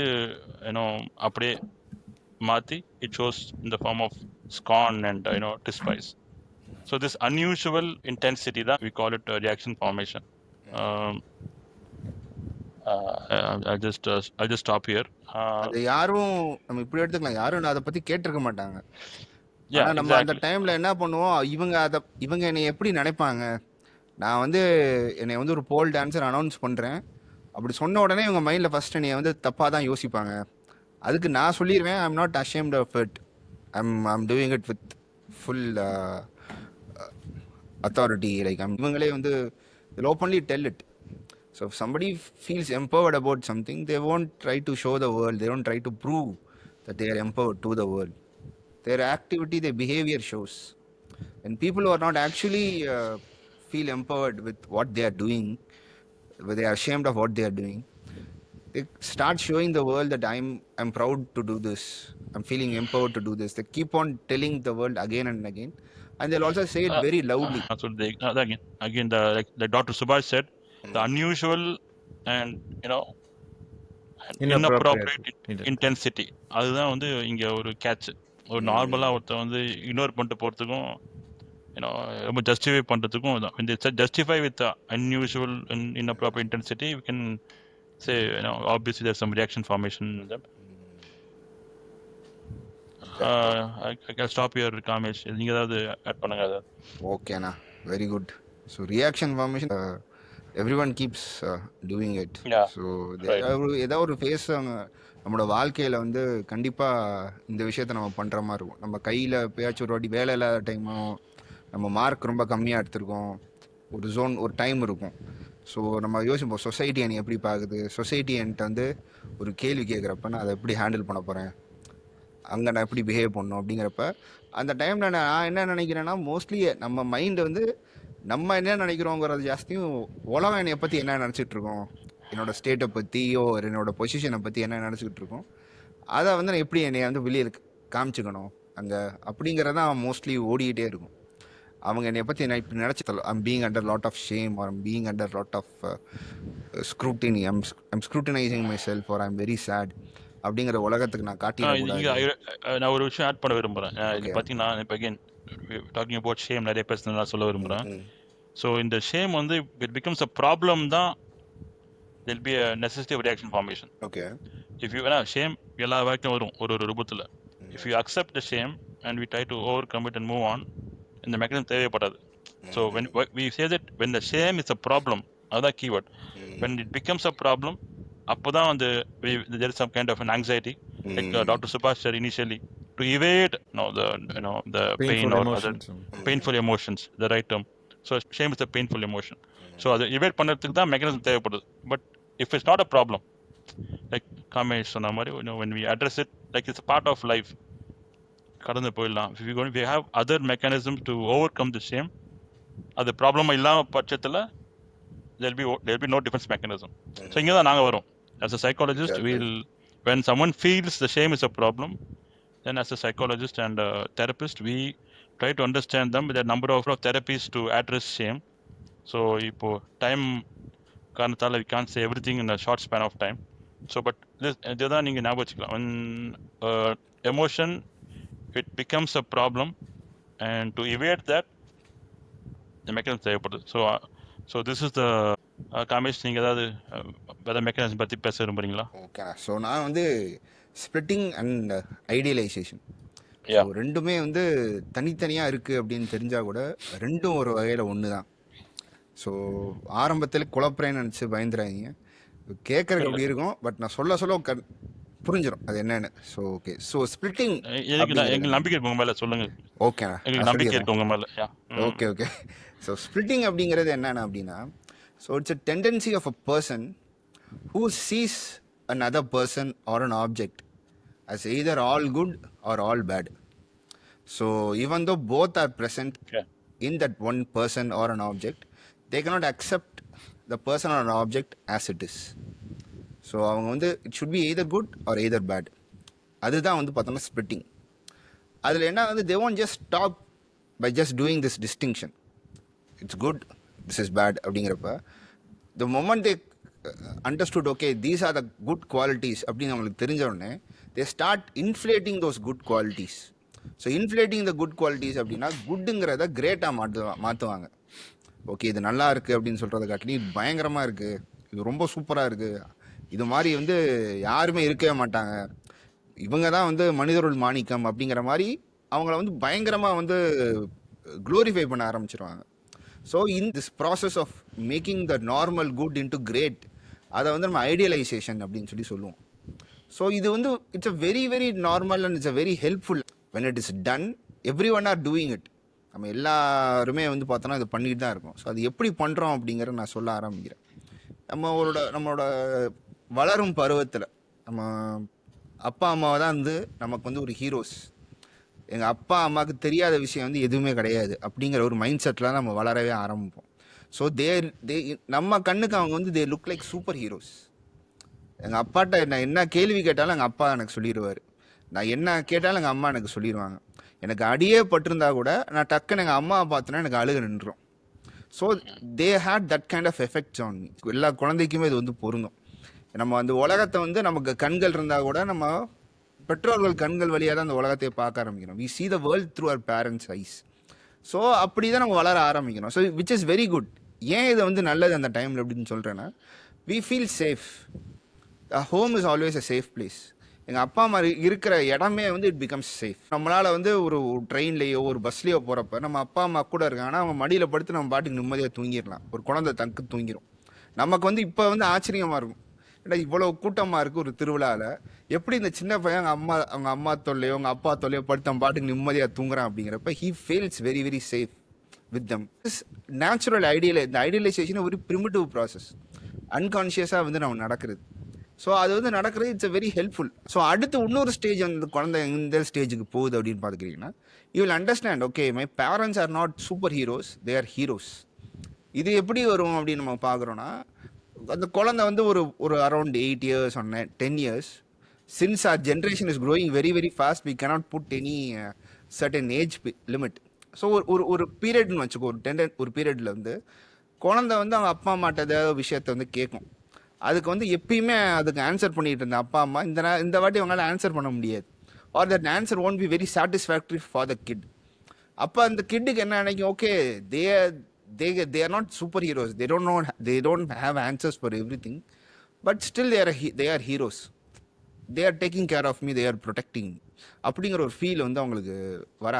Speaker 3: அப்படியே Mati, it shows in the form of scorn and despise. So this unusual intensity that we call it reaction formation. Um, I'll just stop here.
Speaker 1: அது யாரும் நம்ம இப்படி எடுத்துக்கலாம், யாரும் அதை பத்தி கேட்டிருக்க மாட்டாங்க. ஆனா
Speaker 3: Yeah,
Speaker 1: நம்ம அந்த
Speaker 3: exactly.
Speaker 1: டைம்ல என்ன பண்ணுவோம், இவங்க என்னை எப்படி நினைப்பாங்க, நான் வந்து என்னை வந்து ஒரு போல் டான்சர் அனௌன்ஸ் பண்றேன், அப்படி சொன்ன உடனே இவங்க மைண்ட்ல ஃபர்ஸ்ட் என்னை வந்து தப்பா தான் யோசிப்பாங்க. அதுக்கு நான் சொல்லிடுவேன், I am not ashamed of it, I'm doing it with full authority. Like இவங்களே வந்து they'll openly tell it. So if somebody feels empowered about something, they won't try to show the world, they don't try to prove that they are empowered to the world. Their activity, their behavior shows. And people who are not actually feel empowered with what they are doing, where they are ashamed of what they are doing, they start showing the world that I'm proud to do this, I'm feeling empowered to do this. They keep on telling the world again and again, and they'll also say it very loudly.
Speaker 3: So again the Dr. Subash said, the unusual and inappropriate intensity. அதுதான் வந்து இங்க ஒரு catch. ஒரு நார்மலா ஒருத்தர் வந்து ignore பண்ணிட்டு போறதுக்கும் ரொம்ப ஜஸ்டிஃபை பண்றதுக்கும் when they justify with the unusual and inappropriate intensity, we can say obviously there's some reaction formation in them. I can stop here, Kamesh. நீங்க ஏதாவது ஆட் பண்ணுங்க அதை.
Speaker 1: ஓகேண்ணா, very good. So reaction formation every one keeps doing it. So ஏதாவது ஒரு face நம்மளோட வாழ்க்கையில் வந்து கண்டிப்பாக இந்த விஷயத்த நம்ம பண்ணுற மாதிரி இருக்கும். நம்ம கையில் எப்பயாச்சும் ஒரு வாட்டி வேலை இல்லாத டைமும், நம்ம மார்க் ரொம்ப கம்மியாக எடுத்திருக்கோம், ஒரு டைம் இருக்கும். ஸோ நம்ம யோசிப்போம், சொசைட்டி என்னை எப்படி பார்க்குது, சொசைட்டி என்கிட்ட வந்து ஒரு கேள்வி கேட்குறப்ப நான் அதை எப்படி ஹேண்டில் பண்ண போகிறேன், அங்கே நான் எப்படி பிஹேவ் பண்ணணும் அப்படிங்கிறப்ப அந்த டைமில் நான் என்ன நினைக்கிறேன்னா, மோஸ்ட்லி நம்ம மைண்டு வந்து நம்ம என்ன நினைக்கிறோங்கிறது ஜாஸ்தியும் உலகம் என்னை பற்றி என்ன நினச்சிட்டு இருக்கோம், என்னோட ஸ்டேட்டை பற்றியோ என்னோட பொசிஷனை பற்றி என்ன நினச்சிக்கிட்டு இருக்கோம், அதை வந்து நான் எப்படி என்னை வந்து வெளியே காமிச்சிக்கணும் அங்கே அப்படிங்கிறதான் மோஸ்ட்லி ஓடிக்கிட்டே இருக்கும். அவங்க என்னை பற்றி என்ன இப்படி நினச்சி I'm being under lot of shame or I'm being under lot of scrutiny, I'm scrutinising myself or I'm very sad அப்படிங்கிற உலகத்துக்கு நான் காட்டிடக்கூடாது.
Speaker 3: நான் ஒரு விஷயம் ஆட் பண்ண விரும்புகிறேன். இது பார்த்தீங்கன்னா இப்போ அகெயின் டாக்கிங் அபவுட் ஷேம் நிறைய பேர் நான் சொல்ல விரும்புகிறேன். ஸோ இந்த ஷேம் வந்து இட் பிகம்ஸ் அ ப்ராப்ளம் தான், there'll be a necessity of reaction formation.
Speaker 1: Okay.
Speaker 3: If you shame எல்லா வாழ்க்கையும் வரும் ஒரு ரூபத்தில். If you accept the shame and we try to overcome it and move on, இந்த mechanism தேவைப்படாது. So when we say that when the shame is a problem, அதுதான் keyword. When it becomes a problem, அப்போதான் வந்து there is some kind of an anxiety, like Dr. Subash said initially, to evade the pain or other painful emotions, the right term. So shame is a painful emotion. So அதை evade பண்ணுறதுக்கு தான் mechanism தேவைப்படுது. But if it's not a problem, like Kamesh சொன்ன மாதிரி, when we address it like it's a part of life, கடந்து போயிடலாம். If we have other mechanisms to overcome the shame, அது problem இல்லாம பட்சத்தில் there'll be no defense mechanism. So இங்கே தான் நாங்கள் வரோம். As a psychologist, when someone feels the shame is a problem, then as a psychologist and a therapist, we try to understand them with a number of therapies to address shame. So இப்போ time காரணத்தால் we can't say everything in a short span of time. So but இதுதான் நீங்கள் ஞாபகம் வச்சுக்கலாம். When emotion, it becomes a problem, and to evade that, the mechanism தேவைப்படுது. So this is the Kamesh, நீங்கள் ஏதாவது வேறு மெக்கானிசம் பற்றி பேச விரும்புகிறீங்களா?
Speaker 1: ஓகே. ஸோ நான் வந்து ஸ்ப்ளிட்டிங் அண்ட் ஐடியலைசேஷன், ரெண்டுமே வந்து தனித்தனியாக இருக்குது அப்படின்னு தெரிஞ்சால் கூட ரெண்டும் ஒரு வகையில் ஒன்று தான். ஸோ ஆரம்பத்தில் குழப்பறேன்னு நினச்சி பயந்துடாதீங்க, கேட்குறதுக்கு அப்படி இருக்கும், பட் நான் சொல்ல புரிஞ்சிடும் அது என்னன்னு. So okay. ஸோ ஸ்ப்ளிட்டிங்,
Speaker 3: எங்களுக்கு நம்பிக்கை இருக்கு உங்க மேலே, சொல்லுங்கள்.
Speaker 1: ஓகேண்ணா,
Speaker 3: எங்களுக்கு நம்பிக்கை இருக்கு உங்க மேலே.
Speaker 1: ஓகே. ஸோ ஸ்ப்ளிட்டிங் அப்படிங்கிறது என்னென்ன அப்படின்னா, so it's a tendency of a person who sees another person or an object as either all good or all bad. So even though both are present in that one person or an object, they cannot accept the person or an object as it is. So அவங்க வந்து it should be either good or either bad. அதுதான் வந்து பார்த்தோம்னா splitting. அதில் என்ன வந்து they won't just stop by just doing this distinction, it's good, this is bad அப்படிங்கிறப்ப, the moment they understood okay these are the good qualities அப்படின்னு அவங்களுக்கு தெரிஞ்ச உடனே they start inflating those good qualities. So inflating the good qualities அப்படின்னா குட்டுங்கிறத கிரேட்டாக மாற்றுவாங்க. Okay இது நல்லா இருக்குது அப்படின்னு சொல்கிறத காட்டிலும் இது பயங்கரமாக இருக்குது, இது ரொம்ப சூப்பராக இருக்குது, இது மாதிரி வந்து யாருமே இருக்கவே மாட்டாங்க, இவங்க தான் வந்து மனிதருள் மாணிக்கம் அப்படிங்கிற மாதிரி அவங்கள வந்து பயங்கரமாக வந்து க்ளோரிஃபை பண்ண ஆரம்பிச்சிருவாங்க. So in this process of making the normal good into great, அதை வந்து நம்ம ஐடியலைசேஷன் அப்படின்னு சொல்லுவோம். ஸோ இது வந்து it's a very very normal and it's a very helpful. When it is done every one are doing it. நம்ம எல்லாருமே வந்து பார்த்தோன்னா இது பண்ணிட்டு தான் இருக்கோம். ஸோ அது எப்படி பண்ணுறோம் அப்படிங்கிறத நான் சொல்ல ஆரம்பிக்கிறேன். நம்மளோட வளரும் பருவத்தில் நம்ம அப்பா அம்மாவை தான் வந்து நமக்கு வந்து ஒரு ஹீரோஸ். எங்கள் அப்பா அம்மாவுக்கு தெரியாத விஷயம் வந்து எதுவுமே கிடையாது அப்படிங்கிற ஒரு மைண்ட் செட்டில் நம்ம வளரவே ஆரம்பிப்போம். ஸோ தே நம்ம கண்ணுக்கு அவங்க வந்து they look like super heroes. எங்கள் அப்பாட்ட நான் என்ன கேள்வி கேட்டாலும் எங்கள் அப்பா எனக்கு சொல்லிடுவார், நான் என்ன கேட்டாலும் எங்கள் அம்மா எனக்கு சொல்லிடுவாங்க. எனக்கு அடியே பட்டிருந்தா கூட நான் டக்குன்னு எங்கள் அம்மாவை பார்த்தோன்னா எனக்கு அழுக நின்றோம். So they had that kind of effects on me. எல்லா குழந்தைக்குமே இது வந்து பொருந்தும். நம்ம அந்த உலகத்தை வந்து நமக்கு கண்கள் இருந்தால் கூட நம்ம பெற்றோர்கள் கண்கள் வழியாக தான் அந்த உலகத்தை பார்க்க ஆரம்பிக்கிறோம். We see the world through our parents' eyes. So அப்படி தான் நம்ம வளர ஆரம்பிக்கிறோம். So which is very good. ஏன் இதை வந்து நல்லது அந்த டைமில் அப்படின்னு சொல்கிறேன்னா, we feel safe. Home is always a safe place. எங்கள் அப்பா அம்மா இருக்கிற இடமே வந்து இட் பிகம்ஸ் சேஃப். நம்மளால் வந்து ஒரு ட்ரெயின்லேயோ ஒரு பஸ்லேயோ போகிறப்ப நம்ம அப்பா அம்மா கூட இருக்காங்கன்னா அவங்க மடியில் படுத்து நம்ம பாட்டுக்கு நிம்மதியாக தூங்கிடலாம். ஒரு குழந்தை தங்கு தூங்கிடும். நமக்கு வந்து இப்போ வந்து ஆச்சரியமாக இருக்கும், ஏன்னா இவ்வளோ கூட்டமாக இருக்குது ஒரு திருவிழாவில், எப்படி இந்த சின்ன பையன் அவங்க அம்மா தொல்லையோ அவங்க அப்பா தொல்லையோ படுத்து நம்ம பாட்டுக்கு நிம்மதியாக தூங்குறான் அப்படிங்கிறப்ப he feels very very safe with them. Natural இந்த ஐடியலைசேஷன் ஒரு ப்ரிமிட்டிவ் ப்ராசஸ், அன்கான்ஷியஸாக வந்து நம்ம நடக்கிறது. ஸோ அது வந்து நடக்கிறது இட்ஸ் வெரி ஹெல்ப்ஃபுல். ஸோ அடுத்து இன்னொரு ஸ்டேஜ் அந்த குழந்தை எந்த ஸ்டேஜுக்கு போகுது அப்படின்னு பார்த்துக்கிட்டிங்கன்னா, you will understand okay my parents are not super heroes, they are heroes. இது எப்படி வரும் அப்படின்னு நம்ம பார்க்குறோன்னா, அந்த குழந்தை வந்து ஒரு around 8 years or 10 years, since our generation is growing very very fast, we cannot put any certain age limit. So ஒரு பீரியட்னு வச்சுக்கோ, ஒரு பீரியடில் வந்து குழந்தை வந்து அவங்க அப்பா அம்மாட்ட ஏதாவது விஷயத்தை வந்து கேட்கும். அதுக்கு வந்து எப்பயுமே அதுக்கு ஆன்சர் பண்ணிட்டு இருந்த அப்பா அம்மா இந்த வாட்டி அவங்களால ஆன்சர் பண்ண முடியாது, or that answer won't be very satisfactory for the kid. அப்போ அந்த கிட்டுக்கு என்ன நினைக்கும், okay they are not superheroes, they don't have answers for everything, but still they are heroes, they are taking care of me, they are protecting me அப்படிங்கிற ஒரு feel வந்து அவங்களுக்கு வர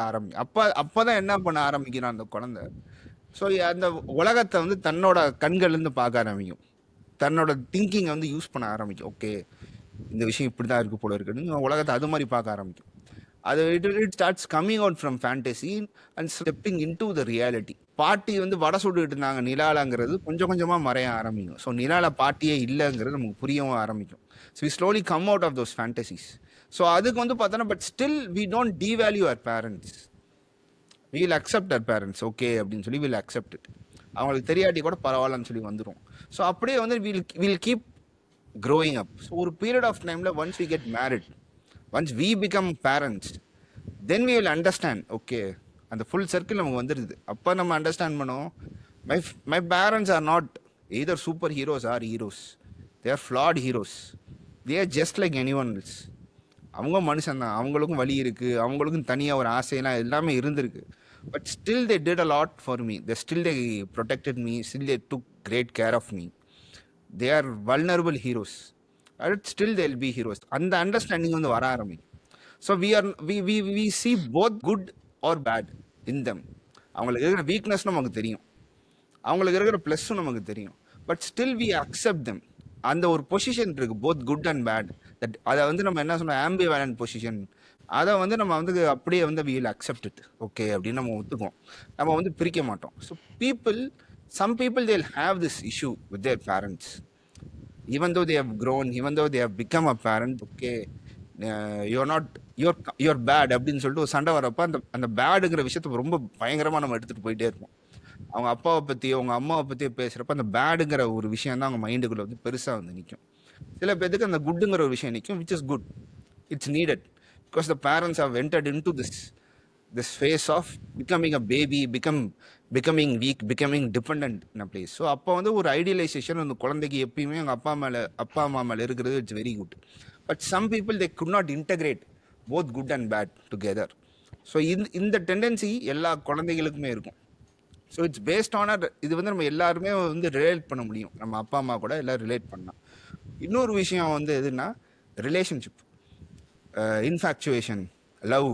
Speaker 1: அப்போதான் என்ன பண்ண ஆரம்பிக்கிறான் அந்த குழந்தை. ஸோ அந்த உலகத்தை வந்து தன்னோட கண்கள்லேருந்து பார்க்க ஆரம்பிக்கும், தன்னோட திங்கிங்கை வந்து யூஸ் பண்ண ஆரம்பிக்கும். ஓகே இந்த விஷயம் இப்படி தான் இருக்குது போல இருக்குன்னு உலகத்தை அது மாதிரி பார்க்க ஆரம்பிக்கும். அது it starts coming out from fantasy and stepping in to the reality. பாட்டி வந்து வடை சுட்டுக்கிட்டு இருந்தாங்க நிலாலாங்கிறது கொஞ்சம் கொஞ்சமாக மறைய ஆரம்பிக்கும். ஸோ நிலால பாட்டியே இல்லைங்கிறது நமக்கு புரியவும் ஆரம்பிக்கும். So we slowly come out of those fantasies. So அதுக்கு வந்து பார்த்தோன்னா, but still we don't devalue our parents, we will accept our parents okay அப்படின்னு சொல்லி வில் அக்செப்ட் இட். அவங்களுக்கு தெரியாட்டி கூட பரவாயில்லன்னு சொல்லி வந்துடும். ஸோ அப்படியே வந்து will keep growing up. So ஒரு period of timeல once we get married, once we become parents, then we will understand okay அந்த ஃபுல் சர்க்கிள் நமக்கு வந்துடுது. அப்போ நம்ம அண்டர்ஸ்டாண்ட் பண்ணோம், my parents are not either super heroes or heroes, they are flat heroes, they are just like any one else. அவங்க மனுஷன் தான், அவங்களுக்கும் வலி இருக்குது, அவங்களுக்கும் தனியாக ஒரு ஆசையெல்லாம் எல்லாமே இருந்திருக்கு. But still they did a lot for me, still they protected me, still they took great care of me. They are vulnerable heroes, but still they'll be heroes. அந்த அண்டர்ஸ்டாண்டிங் வந்து வர ஆரம்பிக்கும். So we see both good or bad in them. அவங்களுக்கு இருக்கிற weakness நமக்கு தெரியும், அவங்களுக்கு இருக்கிற ப்ளஸ்ஸும் நமக்கு தெரியும், but still we accept them. அந்த ஒரு பொசிஷன் இருக்குது, போத் குட் அண்ட் பேட். அதை வந்து நம்ம என்ன சொன்னோம், ஆம்பிவேலன்ட் பொசிஷன். அதை வந்து நம்ம வந்து அப்படியே வந்து we will accept it okay அப்படின்னு நம்ம ஒத்துக்குவோம், நம்ம வந்து பிரிக்க மாட்டோம். So some people they'll have this issue with their parents, even though they have grown, even though they have become a parent. Okay you're bad அப்படின்னு சொல்லிட்டு ஒரு சண்டை வரப்போ அந்த பேடுங்கிற விஷயத்தை ரொம்ப பயங்கரமாக நம்ம எடுத்துகிட்டு போயிட்டே இருப்போம். அவங்க அப்பாவை பற்றியோ அவங்க அம்மாவை பற்றியோ பேசுகிறப்ப அந்த பேடுங்கிற ஒரு விஷயம் தான் அவங்க மைண்டுக்குள்ளே வந்து பெருசாக வந்து நிற்கும். சில பேருக்கு அந்த குட்டுங்கிற ஒரு விஷயம் நிற்கும், which is good, it's needed, because the parents have entered into this phase of becoming a baby, becoming weak, becoming dependent in a place. So அப்போ வந்து ஒரு ஐடியலைசேஷன் அந்த குழந்தைக்கு எப்பயுமே அவங்க அப்பா அம்மா மேலே இருக்கிறது it's very good. But some people they could not integrate both good and bad together. So இந்த டெண்டன்சி எல்லா குழந்தைகளுக்குமே இருக்கும். ஸோ இட்ஸ் பேஸ்ட் ஆன் இது வந்து நம்ம எல்லாருமே வந்து ரிலேட் பண்ண முடியும், நம்ம அப்பா அம்மா கூட எல்லாம் ரிலேட் பண்ணலாம். இன்னொரு விஷயம் வந்து எதுன்னா relationship, infatuation, love,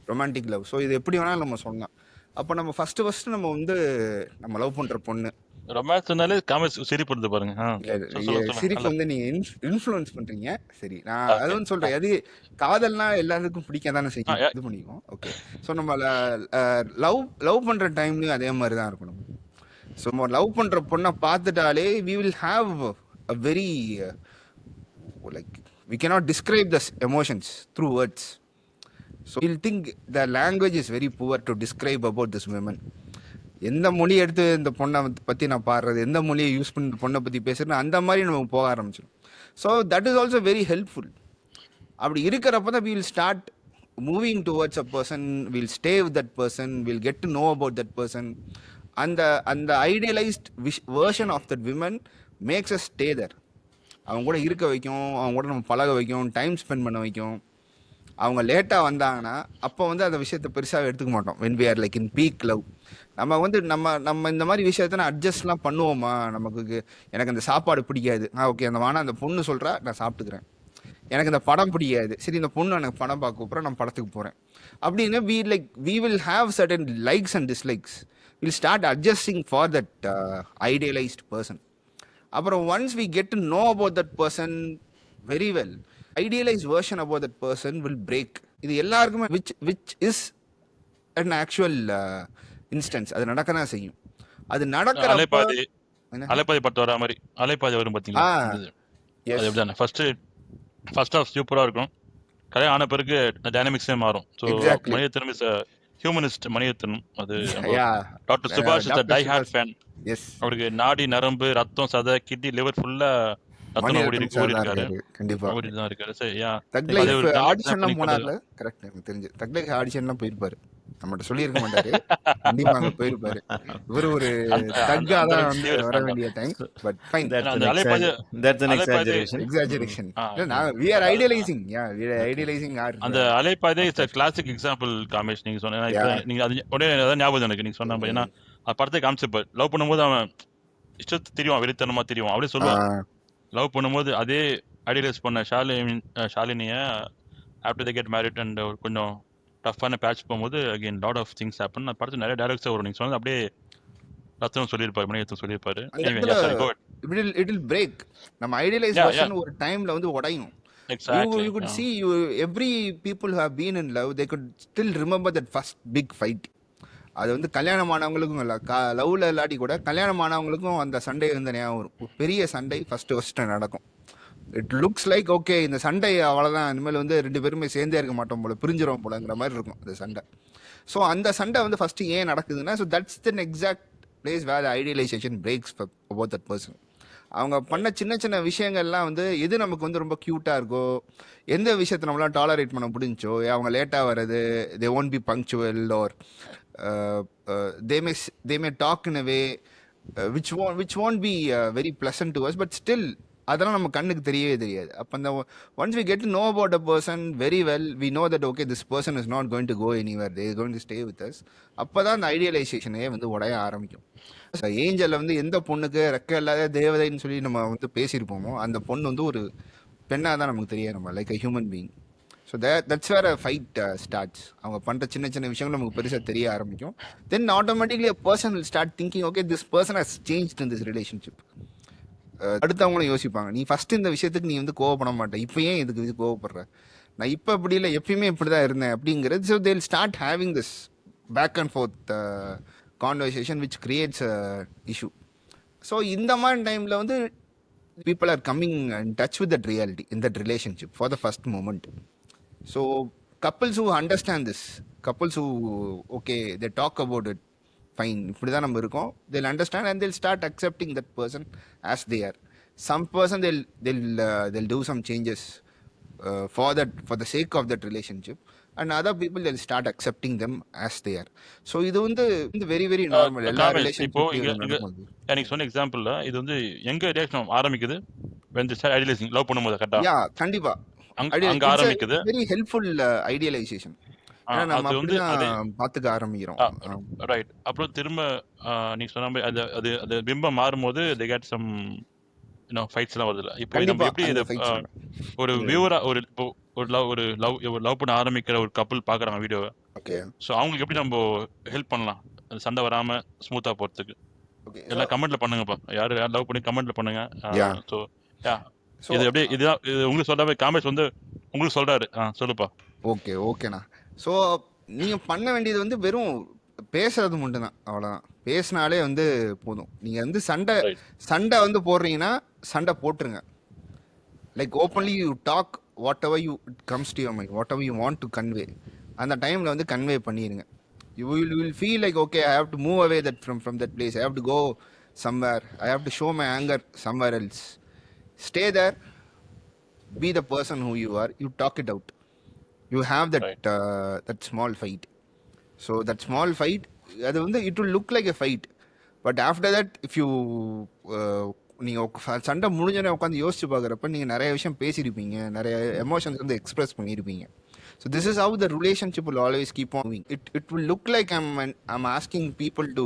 Speaker 1: romantic love. So இது எப்படி வேணாலும் நம்ம சொல்லலாம். அப்போ நம்ம ஃபர்ஸ்ட் நம்ம வந்து நம்ம லவ் பண்ணுற பொண்ணு,
Speaker 3: ரொமான்ஸ்னாலே காமேஷ் சிரிப்பு வருது பாருங்க.
Speaker 1: சிரிப்பு வந்து நீங்க இன்ஃப்ளூயன்ஸ் பண்றீங்க. சரி, நான் அது வந்து சொல்றேன், அது காதல்னா எல்லாருக்கும் பிடிக்க தானே செய்யும், இது பண்ணிக்குவோம். ஓகே, ஸோ நம்ம லவ் பண்ற டைம்லயும் அதே மாதிரி தான் இருக்கணும். ஸோ நம்ம லவ் பண்ற பொண்ணை பார்த்துட்டாலே we will have a very like we cannot describe the emotions through words. So we'll think the language is very poor to describe about this women. எந்த மொழி எடுத்து இந்த பொண்ணை பற்றி நான் பாடுறது, எந்த மொழியை யூஸ் பண்ணி இந்த பொண்ணை பற்றி பேசுறது, அந்த மாதிரி நம்ம போக ஆரம்பிச்சிடும். So that is also very helpful. அப்படி இருக்கிறப்ப தான் we'll start moving towards a person, we'll stay with that person, we'll get to know about that person. அந்த அந்த idealised version of that women makes us stay there. அவங்க கூட இருக்க வைக்கும், அவங்க கூட நம்ம பழக வைக்கும், டைம் ஸ்பெண்ட் பண்ண வைக்கும். அவங்க லேட்டாக வந்தாங்கன்னா அப்போ வந்து அந்த விஷயத்தை பெருசாக எடுத்துக்க மாட்டோம். When we are like in peak love, நம்ம வந்து நம்ம இந்த மாதிரி விஷயத்த நான் அட்ஜஸ்ட்லாம் பண்ணுவோமா. நமக்கு எனக்கு அந்த சாப்பாடு பிடிக்காது, ஓகே அந்த வானா அந்த பொண்ணு சொல்கிறா நான் சாப்பிட்டுக்கிறேன். எனக்கு இந்த படம் பிடிக்காது, சரி இந்த பொண்ணு எனக்கு படம் பார்க்க கூப்பிட்றேன், நான் படத்துக்கு போகிறேன் அப்படின்னு we will have certain likes and dislikes. We'll start adjusting for that idealized person. அப்புறம் once we get to know about that person very well, idealized version about that person will break. இது எல்லாருக்குமே which is an actual instance. அது நடக்க தான் செய்யும். அது நடக்கிறப்ப
Speaker 3: அலைப்பாதி பட்டு வர மாதிரி அலைப்பாதி வரும் பார்த்தீங்களா, அது எப்படிதானே ஃபர்ஸ்ட் ஆஃப் சூப்பராக இருக்கும், கல்யாணம் ஆன பிறகு டைனமிக்ஸே மாறும். So Maniratnam is humanist. Maniratnam அது டாக்டர் சுபாஷ் இஸ் டை ஹார்ட் ஃபேன். அவருக்கு நாடி நரம்பு ரத்தம் சதை கிட்னி லிவர் ஃபுல்லா ரத்தம் ஓடி இருக்காரு. கண்டிப்பா ஓடி தான் இருக்காரு. சரி, யா தக் லைஃப் ஆடிஷன்லாம் போனார்ல, கரெக்ட், எனக்கு தெரிஞ்சு தக் லைஃப் ஆடிஷன்லாம் போயிருப்பாரு, நம்மகிட்ட சொல்லி இருக்க மாட்டாரு, கண்டிப்பா அங்க போயிருப்பாரு. இவர் ஒரு தக்கா தான் வந்து வர வேண்டிய time. But fine,
Speaker 2: that's an exaggeration.
Speaker 1: we are idealizing, yeah, we are idealizing our
Speaker 3: அந்த Alaipayuthey is a classic example. Kamesh நீங்க சொன்ன நீங்க அது உடனே அதான் ஞாபகம் எனக்கு நீங்க சொன்ன. ஏன்னா அது படத்தை காமிச்சப்ப லவ் பண்ணும்போது அவன் இஷ்டத்து தெரியும், வெளித்தனமா தெரியும், அப்படியே சொல்லுவான். லவ் பண்ணும்போது அதே ஐடியலைஸ் பண்ண ஷாலினிய after the get married and கொஞ்சம் டஃப்பான பேட்ச் போகும்போது again lot of things happen. அந்த படத்தில் நிறைய டைரக்ட்ஸாக வரும். நீங்கள் சொன்னது அப்படியே ரத்தனம் சொல்லியிருப்பாரு, மணிரத்னம் சொல்லியிருப்பாரு.
Speaker 1: It will break. நம்ம ஐடியலைஸ் வெர்ஷன் ஒரு டைம்ல வந்து உடையும். You could see every people who have been in love, they could still remember that first big fight. அது வந்து கல்யாணம் ஆனவங்களுக்கும் இல்லை, லவ்ல இல்லாட்டி கூட கல்யாணம் ஆனவங்களுக்கும் அந்த சண்டை வந்து ஞாபகம். பெரிய சண்டை ஃபர்ஸ்ட் நடக்கும். இட் லுக்ஸ் லைக் ஓகே இந்த சண்டை அவ்வளோதான், இனிமேல் வந்து ரெண்டு பேருமே சேர்ந்தே இருக்க மாட்டோம் போல, பிரிஞ்சிரும் போலங்கிற மாதிரி இருக்கும் அந்த சண்டை. ஸோ அந்த சண்டை வந்து ஃபஸ்ட்டு ஏன் நடக்குதுன்னா, so that's then exact place where idealisation breaks about that person. அவங்க பண்ண சின்ன சின்ன விஷயங்கள்லாம் வந்து எது நமக்கு வந்து ரொம்ப க்யூட்டாக இருக்கோ, எந்த விஷயத்தை நம்மளாம் டாலரேட் பண்ண முடிஞ்சோ, அவங்க லேட்டாக வர்றது, they won't be punctual or they may talk in a way which won't be very pleasant to us, but still அதெல்லாம் நம்ம கண்ணுக்கு தெரியவே தெரியாது. அப்போ அந்த once we get to know about a person very well, we know that okay, this person is not going to go anywhere, they are going to stay with us. அப்போ தான் அந்த ஐடியலைசேஷனே வந்து உடைய ஆரம்பிக்கும். ஏஞ்சலில் வந்து எந்த பொண்ணுக்கு ரெக்க இல்லாத தேவதைன்னு சொல்லி நம்ம வந்து பேசியிருப்போமோ, அந்த பொண்ணு வந்து ஒரு பெண்ணாக தான் நமக்கு தெரியும், நம்ம like a human being. So that's where a fight starts. அவங்க பண்ணுற சின்ன சின்ன விஷயங்கள் நமக்கு பெருசாக தெரிய ஆரம்பிக்கும். Then automatically a person will start thinking okay this person has changed in this relationship. அடுத்தவங்களும் யோசிப்பாங்க, நீ ஃபஸ்ட்டு இந்த விஷயத்துக்கு நீ வந்து கோவப்பட மாட்டேன், இப்போ ஏன் இதுக்கு இது கோவப்படுற, நான் இப்போ அப்படி இல்லை எப்பயுமே இப்படி தான் இருந்தேன் அப்படிங்கிறது. So they'll start having this back and forth conversation which creates a issue. So இந்த மாதிரி டைமில் வந்து people are coming in touch with that reality in that relationship for the first moment. So couples who understand this, couples who okay they talk about it, fine, இப்படி தான் நம்ம இருக்கோம், they'll understand and they'll start accepting that person as they are. Some person they'll do some changes for the sake of that relationship, and other people they'll start accepting them as they are. So இது வந்து very very normal, எல்லா
Speaker 3: காமேஷ், இப்போ
Speaker 1: ரிலேஷன்ஷிப்லயும்
Speaker 3: இங்க
Speaker 1: இது
Speaker 3: இங்க
Speaker 1: நடக்கும்.
Speaker 3: எனக்கு சொன்ன எக்ஸாம்பிள்ல இது வந்து எங்க ரியாக்ஷன் ஆரம்பிக்குது? when they start idealizing, love பண்ணும்போது கரெக்டா?
Speaker 1: யா கண்டிப்பா
Speaker 3: அங்க
Speaker 1: இட்ஸ்
Speaker 3: ஆரம்பிக்குது.
Speaker 1: Very helpful idealisation. ஏன்னா நம்ம
Speaker 3: அது வந்து அதே
Speaker 1: அப்படிதான் பார்த்துக்க ஆரம்பிக்கிறோம்.
Speaker 3: ரைட். அப்புறம் திரும்ப நீங்க சொன்ன மாதிரி அது அது அது பிம்பம் மாறும்போது they get some ஃபைட்ஸ் எல்லாம் வருதுல்ல. இப்போ நம்ம
Speaker 1: கண்டிப்பா
Speaker 3: எப்படி
Speaker 1: அந்த
Speaker 3: இது
Speaker 1: ஃபைட்ஸ்
Speaker 3: ஒரு வியூவரா இப்போ ஒரு லவ் பண்ண ஆரம்பிக்கிற ஒரு கப்பல் பாக்குறாங்க வீடியோவை.
Speaker 1: ஓகே
Speaker 3: ஸோ அவங்களுக்கு எப்படி நம்ம ஹெல்ப் பண்ணலாம் அந்த சண்டை வராம ஸ்மூத்தா போறதுக்கு?
Speaker 1: ஓகே
Speaker 3: எல்லாம் கமெண்ட்ல பண்ணுங்கப்பா. யாரு லவ் பண்ணி கமெண்ட்ல பண்ணுங்க.
Speaker 1: யா
Speaker 3: ஸோ யா
Speaker 1: ஸோ
Speaker 3: இது அப்படியே இதுதான் இது உங்களுக்கு சொல்றாரு. காமேஷ் வந்து உங்களுக்கு சொல்றாரு. சொல்லுப்பா.
Speaker 1: ஓகே ஓகேண்ணா. ஸோ நீங்கள் பண்ண வேண்டியது வந்து வெறும் பேசுறது மட்டும்தான், அவ்வளோதான். பேசினாலே வந்து போதும். நீங்கள் வந்து
Speaker 3: ரைட்
Speaker 1: சண்டை வந்து போடுறீங்கன்னா சண்டை போட்டுருங்க. Like openly you talk what ever you comes to your mind, what ever you want to convey, அந்த டைமில் வந்து கன்வே பண்ணிடுங்க. You will feel like okay I have to move away that from that place, I have to go somewhere, I have to show my anger somewhere else. Stay there, be the person who you are, you talk it out, you have that
Speaker 3: right
Speaker 1: that small fight. So that small fight, அது வந்து it will look like a fight, but after that if you நீங்கள் சண்டை முடிஞ்சோடனே உட்காந்து யோசிச்சு பார்க்குறப்ப நீங்கள் நிறைய விஷயம் பேசியிருப்பீங்க, நிறைய எமோஷன்ஸ் வந்து எக்ஸ்பிரஸ் பண்ணியிருப்பீங்க. So this is how the relationship will always keep on moving. It will look like I'm asking people to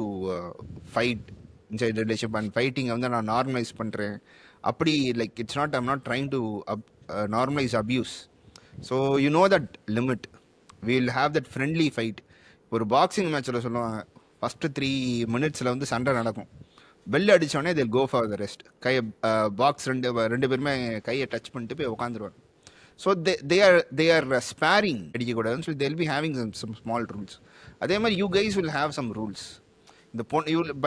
Speaker 1: fight inside the relationship, and fighting வந்து நான் நார்மலைஸ் பண்ணுறேன் அப்படி. Like it's not, I'm not trying to normalise abuse. So you know that limit, we'll have that friendly fight. ஒரு boxing மேட்ச்சில் சொல்லுவாங்க first 3 minutes வந்து சண்டை நடக்கும், பெல் அடித்தோடனே they'll go for the rest. கையை பாக்ஸ் ரெண்டு பேருமே கையை டச் பண்ணிட்டு போய் உட்காந்துருவாங்க. ஸோ they are ஸ்பேரிங் அடிக்கக்கூடாதுன்னு சொல்லி they'll be having some small rules. அதே மாதிரி you guys will have some rules.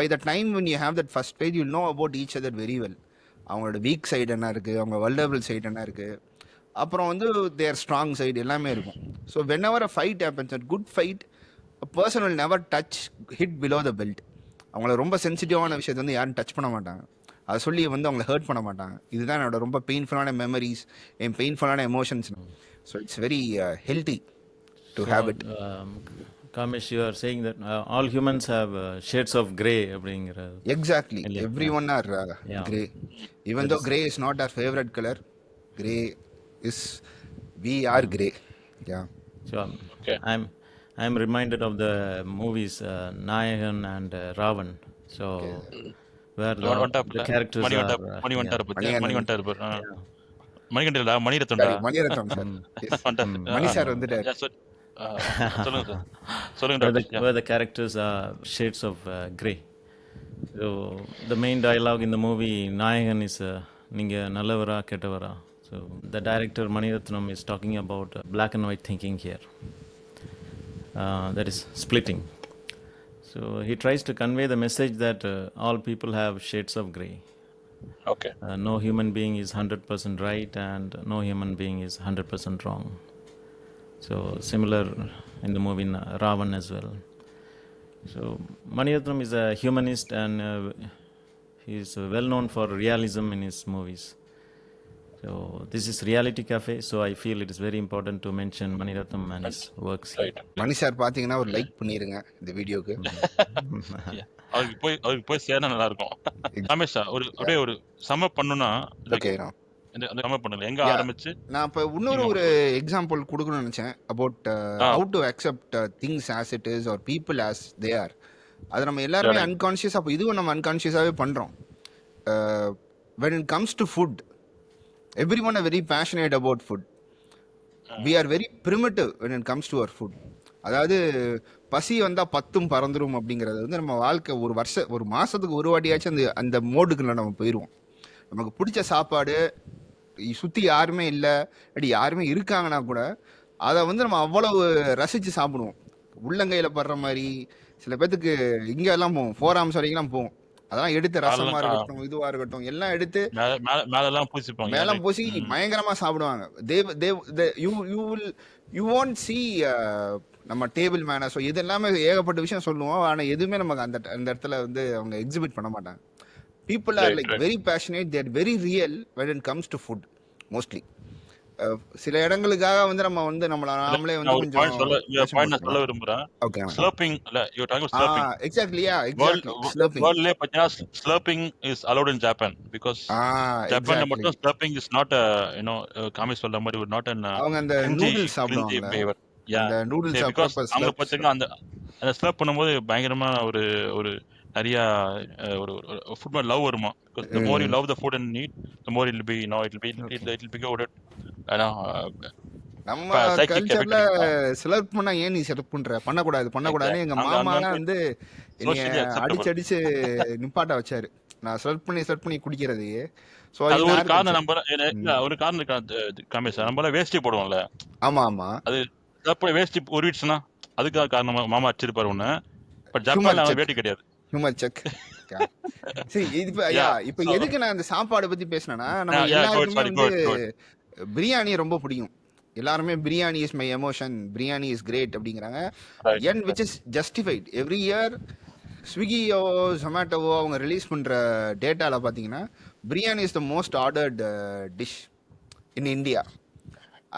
Speaker 1: By the time when you have that first page, you'll know about each other very well. அவங்களோட week side என்ன இருக்குது, அவங்க vulnerable side என்ன இருக்குது, அப்புறம் வந்து தேர் ஸ்ட்ராங் சைடு எல்லாமே இருக்கும். So when ever a fight happens, at good fight, a person will never touch hit below the belt. அவங்கள ரொம்ப சென்சிட்டிவான விஷயத்தை வந்து யாரும் டச் பண்ண மாட்டாங்க, அதை சொல்லி வந்து அவங்கள ஹர்ட் பண்ண மாட்டாங்க. இதுதான் என்னோட ரொம்ப பெயின்ஃபுல்லான மெமரிஸ், என் பெயின்ஃபுல்லான emotions. So it's very healthy to have it.
Speaker 2: Kamesh, you are saying that all humans have shades of grey அப்படிங்கிற.
Speaker 1: Exactly, everyone are grey. Even though grey is not our favorite color, grey is, we are grey. Yeah.
Speaker 2: So
Speaker 3: Okay.
Speaker 2: I'm reminded of the movies Nayagan and Ravan. So where the characters
Speaker 3: Mani
Speaker 2: are
Speaker 3: வந்துட்டாரு
Speaker 1: மணிகண்டன்.
Speaker 3: மணி வந்துட்டாரு பாரு. மணிகண்டா மணிரத்தன்டா
Speaker 1: Sorry, Maniratnam sir. Yes. Mani sir வந்துட்டார்.
Speaker 3: சொல்லுங்க sir, சொல்லுங்க
Speaker 2: where
Speaker 3: doctor.
Speaker 2: where the characters are shades of grey. So the main dialogue in the movie Nayagan is நீங்க நல்லவரா கெட்டவரா. So the director Maniratnam is talking about black and white thinking here. That is splitting. So he tries to convey the message that all people have shades of grey.
Speaker 3: Okay.
Speaker 2: No human being is 100% right and no human being is 100% wrong. So similar in the movie Ravan as well. So Maniratnam is a humanist and he is well known for realism in his movies. So this is Reality Cafe, so I feel it is very important to mention Maniratnam and his works here.
Speaker 3: Right.
Speaker 1: Mani sir பார்த்தீங்கன்னா ஒரு like பண்ணிடுங்க இந்த வீடியோக்கு.
Speaker 3: அவருக்கு போய் சேர நல்லா இருக்கும். ரமேஷா அப்படியே ஒரு சம பண்ணுனா
Speaker 1: ஓகே,
Speaker 3: அந்த சம பண்ணல எங்க ஆரம்பிச்சு.
Speaker 1: நான் இப்போ இன்னொரு ஒரு எக்ஸாம்பிள் கொடுக்கணும்னு நினச்சேன் about how to accept things as it is or people as they are. அது நம்ம எல்லாருமே அன்கான்ஷியஸாக, அப்போ இதுவும் நம்ம அன்கான்ஷியஸாகவே பண்ணுறோம். when it comes to food, everyone are very passionate about food. We are very primitive when it comes to our food. அதாவது பசி வந்தால் 10 பறந்துடும் அப்படிங்கிறது வந்து நம்ம வாழ்க்கை ஒரு மாதத்துக்கு ஒரு வாட்டியாச்சும் அந்த மோடுக்குள்ள நம்ம போயிடுவோம். நமக்கு பிடிச்ச சாப்பாடு சுற்றி யாருமே இல்லை, அப்படி யாருமே இருக்காங்கன்னா கூட அதை வந்து நம்ம அவ்வளவு ரசித்து சாப்பிடுவோம். உள்ளங்கையில் படுற மாதிரி சில பேர்த்துக்கு இங்கெல்லாம் போவோம், 4 arms வரைக்கும்லாம் போவோம். அதெல்லாம் எடுத்து ரசமாக இருக்கட்டும், இதுவாக இருக்கட்டும், எல்லாம் எடுத்து
Speaker 3: மேலெல்லாம் பூசிப்பாங்க,
Speaker 1: மேலாம் பூசி பயங்கரமாக சாப்பிடுவாங்க. யூ won't see நம்ம டேபிள் மேனர்ஸ், இது எல்லாமே ஏகப்பட்ட விஷயம் சொல்லுவோம். ஆனால் எதுவுமே நமக்கு அந்த இடத்துல வந்து அவங்க எக்ஸிபிட் பண்ண மாட்டாங்க. People are like very passionate, they are very real when it comes to food mostly. சில இடங்களுக்காக வந்து நம்ம வந்து நம்மள நாமளே
Speaker 3: நான்
Speaker 1: வந்து
Speaker 3: ஒரு
Speaker 1: கொஞ்சம்
Speaker 3: பாயிண்ட் சொல்ல நான் சொல்ல
Speaker 1: வேஷம்
Speaker 3: விரும்புறேன்.
Speaker 1: ஓகே.
Speaker 3: ஸ்லர்ப்பிங் இல்ல you talking slurping.
Speaker 1: Exactly
Speaker 3: world
Speaker 1: exactly slurping.
Speaker 3: வேர்ல்ட்லயே பார்த்தீங்கன்னா slurping is allowed in Japan. Because ஜப்பான்ல
Speaker 1: எக்ஸாக்ட்லி.
Speaker 3: மட்டும் ஸ்லர்ப்பிங் இஸ் நாட் காமிஸ் சொல்ற மாதிரி நாட் அன்
Speaker 1: அவங்க அந்த
Speaker 3: கிரிஞ்சி
Speaker 1: நூடுல்ஸ்
Speaker 3: கிரிஞ்சி
Speaker 1: சாப்பிடுவாங்கல்ல,
Speaker 3: பிஹேவியர். யா
Speaker 1: அந்த நூடுல்ஸ்
Speaker 3: பிகாஸ்
Speaker 1: சாப்பிட்றப்ப
Speaker 3: அங்க
Speaker 1: ஸ்லர்ப்
Speaker 3: பார்த்தீங்கன்னா அந்த அந்த ஸ்லர்ப் பண்ணும்போது பயங்கரமான ஒரு ஒரு நிறைய ஒரு ஃபுட் மேல லவ் வருமா. Because the more you love the food and need the more ill be it be good. ஆனா
Speaker 1: நம்ம
Speaker 3: சைக்கிக்
Speaker 1: கல்ச்சர்ல
Speaker 3: எஃபெக்ட் அடிக்குமா.
Speaker 1: ஸ்லர்ப் பண்ணா ஏன் நீ ஸ்லர்ப் பண்ற, பண்ணக்கூடாதுன்னு எங்க
Speaker 3: அங்க அங்க
Speaker 1: மாமாலாம்
Speaker 3: வந்து
Speaker 1: வந்து என்னைய
Speaker 3: சோஷியலி அக்செப்டபிள்.
Speaker 1: அடிச்சு அடிச்சு நிப்பாட்ட வச்சாரு, நான் ஸ்லர்ப் பண்ணி குடிக்கிறதையே. ஸோ
Speaker 3: அது
Speaker 1: இன்
Speaker 3: ஒரு
Speaker 1: ஆர்
Speaker 3: காரணம்.
Speaker 1: கல்ச்சர்.
Speaker 3: நம்ம இல்ல ஒரு காரணம் இருக்கா கமேஷ், நம்மள வேஷ்டி போடுவோம்ல,
Speaker 1: ஆமா ஆமா.
Speaker 3: அது அப்ப வேஷ்டி உருவிடுச்சுன்னா அதுக்காக காரணமா மாமா அடிச்சிருப்பாரு ஒண்ணு. பட்
Speaker 1: ஹியூமர்
Speaker 3: ஜப்பான்ல அவன்
Speaker 1: செக்,
Speaker 3: வேட்டி கிடையாது.
Speaker 1: Humour check. சரி, இப்ப
Speaker 3: யா
Speaker 1: இப்ப
Speaker 3: சோ
Speaker 1: எதுக்கு நான் அந்த சாப்பாடை பத்தி பேசினேன்னா, நம்ம
Speaker 3: யா
Speaker 1: எல்லாருக்குமே
Speaker 3: சாரி
Speaker 1: வந்து
Speaker 3: குட்.
Speaker 1: பிரியாணி ரொம்ப பிடிக்கும். எல்லாருமே biryani is my emotion, biryani is great அப்படிங்கிறாங்க.
Speaker 3: Right
Speaker 1: and which is justified. Every year ஸ்விக்கியோ ஜொமேட்டோவோ அவங்க ரிலீஸ் பண்ணுற டேட்டாவில் பார்த்தீங்கன்னா biryani is the most ordered dish in India.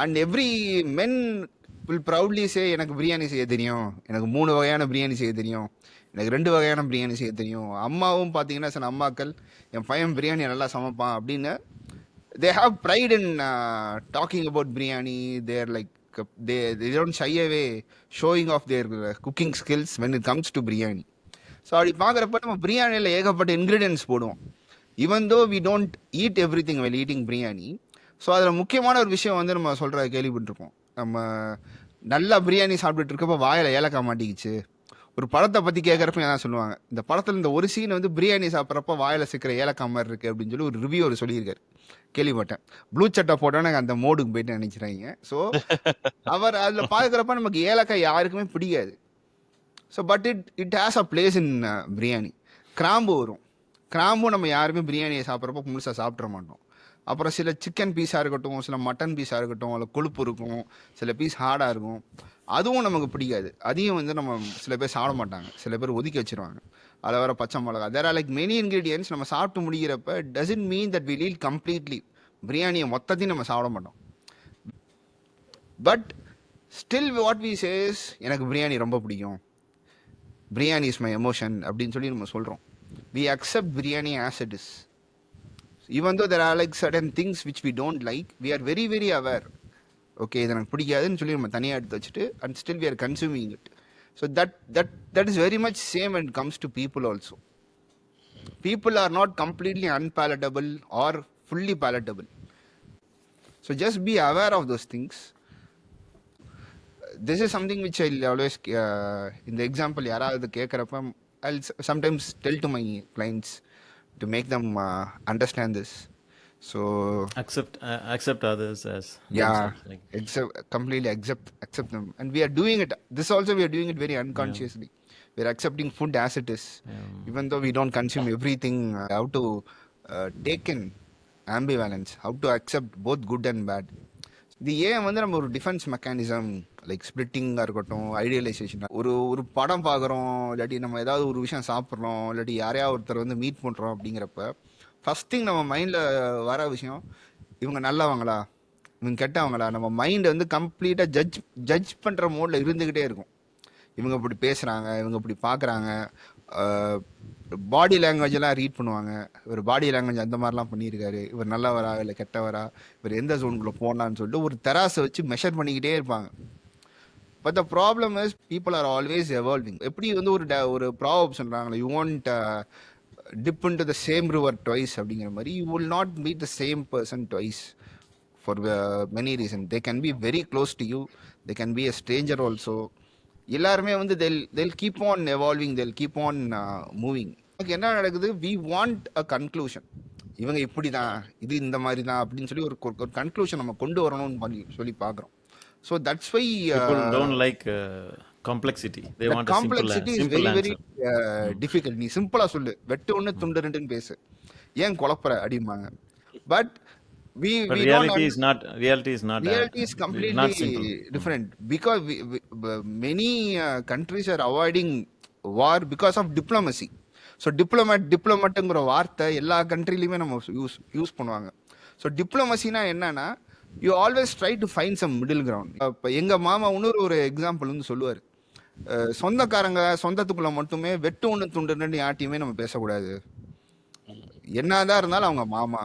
Speaker 1: And every men will proudly say எனக்கு பிரியாணி செய்ய தெரியும், எனக்கு 3 வகையான பிரியாணி செய்ய தெரியும், எனக்கு 2 வகையான பிரியாணி செய்ய தெரியும். அம்மாவும் பார்த்தீங்கன்னா சில அம்மாக்கள் என் பையன் பிரியாணி நல்லா சமைப்பான் அப்படின்னு they have pride in talking about biryani. They're like they don't shy away showing off their cooking skills when it comes to biryani. So அப்படி பார்க்குறப்ப நம்ம பிரியாணியில் ஏகப்பட்ட இன்க்ரீடியன்ஸ் போடுவோம், even though we don't eat every thing well eating biryani. So அதில் முக்கியமான ஒரு விஷயம் வந்து நம்ம சொல்கிற கேள்விப்பட்டிருக்கோம். நம்ம நல்லா பிரியாணி சாப்பிட்டுட்டு இருக்கப்போ வாயில் ஏலக்காய் மாட்டிக்கிச்சு. ஒரு படத்தை பற்றி கேட்குறப்ப என்ன சொல்லுவாங்க, இந்த படத்தில் இந்த ஒரு சீன் வந்து பிரியாணி சாப்பிட்றப்ப வாயில் சிக்கிற ஏலக்காய் மாதிரி இருக்குது அப்படின்னு சொல்லி ஒரு ரிவ்யூ அவர் சொல்லியிருக்காரு, கேள்விப்பட்டேன். ப்ளூ சட்டை போட்டோன்னு எனக்கு அந்த மோடுக்கு போயிட்டு நினைக்கிறாங்க. ஸோ அவர் அதில் பார்க்குறப்ப நமக்கு ஏலக்காய் யாருக்குமே பிடிக்காது. So but it has a place இன் பிரியாணி. கிராம்பு வரும், கிராம்பும் நம்ம யாருமே பிரியாணியை சாப்பிட்றப்ப முழுசாக சாப்பிட்ற மாட்டோம். அப்புறம் சில சிக்கன் பீஸாக இருக்கட்டும், சில மட்டன் பீஸாக இருக்கட்டும், அதில் கொழுப்பு இருக்கும், சில பீஸ் ஹார்டாக இருக்கும், அதுவும் நமக்கு பிடிக்காது. அதையும் வந்து நம்ம சில பேர் சாப்பிட மாட்டாங்க, சில பேர் ஒதுக்கி வச்சிருவாங்க. அதில் வர பச்சை மிளகா, there are like many ingredients. நம்ம சாப்பிட்டு முடிகிறப்ப doesn't mean that we will completely பிரியாணியை மொத்தத்தையும் நம்ம சாப்பிட மாட்டோம். But still what we says, எனக்கு பிரியாணி ரொம்ப பிடிக்கும், பிரியாணி இஸ் மை எமோஷன் அப்படின்னு சொல்லி நம்ம சொல்கிறோம். We accept biryani as it is. Even though there are like certain things which we don't like, we are very very aware. Okay, இது எனக்கு பிடிக்காதுன்னு சொல்லி நம்ம தனியாக எடுத்து வச்சுட்டு and still we are consuming it. So that is very much same when it comes to people also. People are not completely unpalatable or fully palatable. So just be aware of those things. This is something which I'll always in the example யாராவது கேட்குறப்ப I'll sometimes tell to my clients to make them understand this. So
Speaker 2: accept others as
Speaker 1: yeah,
Speaker 2: themselves,
Speaker 1: completely accept them. And we are doing it, this also we are doing it very unconsciously. We are accepting food as it is, even though we don't consume everything. How to take in ambivalence, how to accept both good and bad. இது ஏன் வந்து நம்ம ஒரு defence mechanism like ஸ்பிளிட்டிங்காக இருக்கட்டும், idealisation. ஒரு படம் பார்க்குறோம், இல்லாட்டி நம்ம ஏதாவது ஒரு விஷயம் சாப்பிட்றோம், இல்லாட்டி யாரையாவது ஒருத்தர் வந்து மீட் பண்ணுறோம் அப்படிங்கிறப்ப ஃபஸ்ட் திங் நம்ம மைண்டில் வர விஷயம், இவங்க நல்லவங்களா, இவங்க கெட்டவங்களா. நம்ம மைண்டை வந்து கம்ப்ளீட்டாக ஜட்ஜ் பண்ணுற மோடில் இருந்துக்கிட்டே இருக்கும். இவங்க இப்படி பேசுகிறாங்க, இவங்க இப்படி பார்க்குறாங்க, பாடி லாங்குவேஜெல்லாம் ரீட் பண்ணுவாங்க. இவர் பாடி லாங்குவேஜ் அந்த மாதிரிலாம் பண்ணியிருக்காரு, இவர் நல்லவரா இல்லை கெட்டவரா, இவர் எந்த ஜோனுக்குள்ளே போனான்னு சொல்லிட்டு ஒரு தெராசை வச்சு மெஷர் பண்ணிக்கிட்டே இருப்பாங்க. But the problem is people are always evolving. எப்படி வந்து ஒரு ப்ராவப் சொல்கிறாங்களே, you want tip in to the same river twice அப்படிங்கிற மாதிரி, you will not meet the same person twice for many reason. They can be very close to you, they can be a stranger also. எல்லாருமே வந்து they'll keep on evolving, they'll keep on moving. நமக்கு என்ன நடக்குது, we want a conclusion. இவங்க இப்படி தான், இது இந்த மாதிரி தான் அப்படின்னு சொல்லி ஒரு கன்க்ளூஷன் நம்ம கொண்டு வரணும்னு சொல்லி பார்க்குறோம். So that's why
Speaker 2: people don't like complexity, they want a
Speaker 1: complexity is
Speaker 2: simple
Speaker 1: very very
Speaker 2: answer.
Speaker 1: Difficult. நீ சிம்பிளாக சொல்லு, வெட்டு ஒன்று துண்டு ரெண்டுன்னு பேசு, ஏன் குழப்பற அப்படிம்பாங்க. But
Speaker 2: But reality is not
Speaker 1: reality is
Speaker 2: not
Speaker 1: completely
Speaker 2: simple.
Speaker 1: different, because many countries are avoiding war because of diplomacy. So டிப்ளமேட்டுங்கிற வார்த்தை எல்லா கண்ட்ரிலையுமே நம்ம யூஸ் பண்ணுவாங்க. ஸோ டிப்ளமசினா என்னன்னா, you always try to find some middle ground. இப்போ எங்கள் மாமா இன்னொரு ஒரு எக்ஸாம்பிள் வந்து சொல்லுவார், சொந்தக்காரங்க சொந்தத்துக்குள்ள மட்டுமே வெட்டு ஒன்று துண்டுன்னு யார்ட்டையுமே நம்ம பேசக்கூடாது. என்னதான் இருந்தாலும் அவங்க மாமா,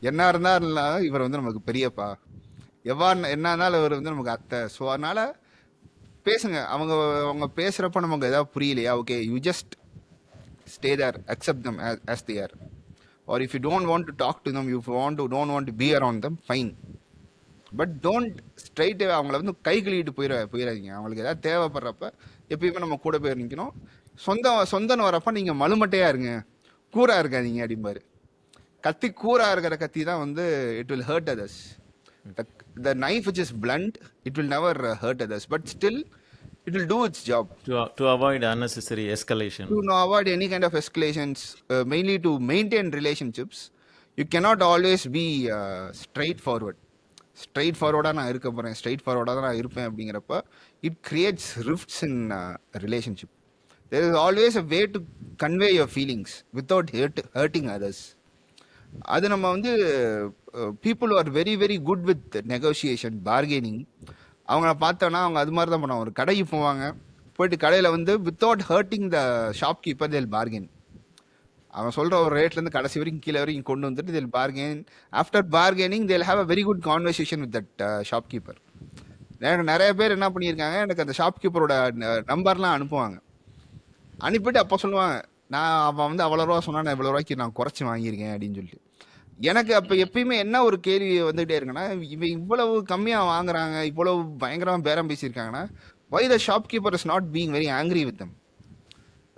Speaker 1: என்ன இருந்தாலும் இவர் வந்து நமக்கு பெரியப்பா, என்ன இருந்தாலும் இவர் வந்து நமக்கு அத்தை. ஸோ அதனால பேசுங்க. அவங்க அவங்க பேசுறப்ப நமக்கு ஏதாவது புரியலையா, okay you just stay there, accept them as they are. Or if you don't want to talk to them, if you don't want to be around them, fine. But don't straight அவங்கள வந்து கை கழுவிட்டு போயிடாதீங்க. அவங்களுக்கு ஏதாவது தேவைப்படுறப்ப எப்பயுமே நம்ம கூட போய் நிற்கணும். சொந்தன்னு வரப்ப நீங்கள் மலுமட்டையாக இருங்க, கூரா இருக்காதீங்க அப்படிம்பாரு. கத்தி கூரா இருக்கிற கத்தி தான் வந்து it will hurt others. The knife which is blunt it will never hurt others, but still it will do its job.
Speaker 2: To avoid unnecessary escalation.
Speaker 1: To avoid any kind of escalations, mainly to maintain relationships, you cannot always be straightforward. Straightforward-ஆ நான் இருக்க போகிறேன், straightforward-ஆ தான் நான் இருப்பேன் அப்படிங்கிறப்ப it creates rifts in relationship. There is always a way to convey your feelings without hurting others. அது நம்ம வந்து people who are very very good with negotiation, bargaining, அவங்கள பார்த்தோன்னா அவங்க அது மாதிரி தான் பண்ணுவாங்க. ஒரு கடைக்கு போவாங்க, போயிட்டு கடையில் வந்து வித்தவுட் ஹர்ட்டிங் த ஷாப்கீப்பர் தேல் பார்கெயின். அவன் சொல்கிற ஒரு ரேட்லேருந்து கடைசி வரைக்கும் கீழே வரைக்கும் கொண்டு வந்துட்டு தேல் bargain. After bargaining they'll have a very good conversation with that shopkeeper. எனக்கு நிறைய பேர் என்ன பண்ணியிருக்காங்க, எனக்கு அந்த ஷாப்கீப்பரோட நம்பர்லாம் அனுப்புவாங்க. அனுப்பிட்டு அப்போ சொல்லுவாங்க, நான் அவன் வந்து அவ்வளோ ரூபா சொன்னால் நான் இவ்வளோ ரூபாய்க்கு நான் குறைச்சி வாங்கியிருக்கேன் அப்படின்னு சொல்லிட்டு. எனக்கு அப்போ எப்பயுமே என்ன ஒரு கேள்வி வந்துகிட்டே இருக்குன்னா, இவன் இவ்வளவு கம்மியாக வாங்குறாங்க, இவ்வளவு பயங்கரமாக பேரம் பேசியிருக்காங்கன்னா, why the shopkeeper is not being very angry with them?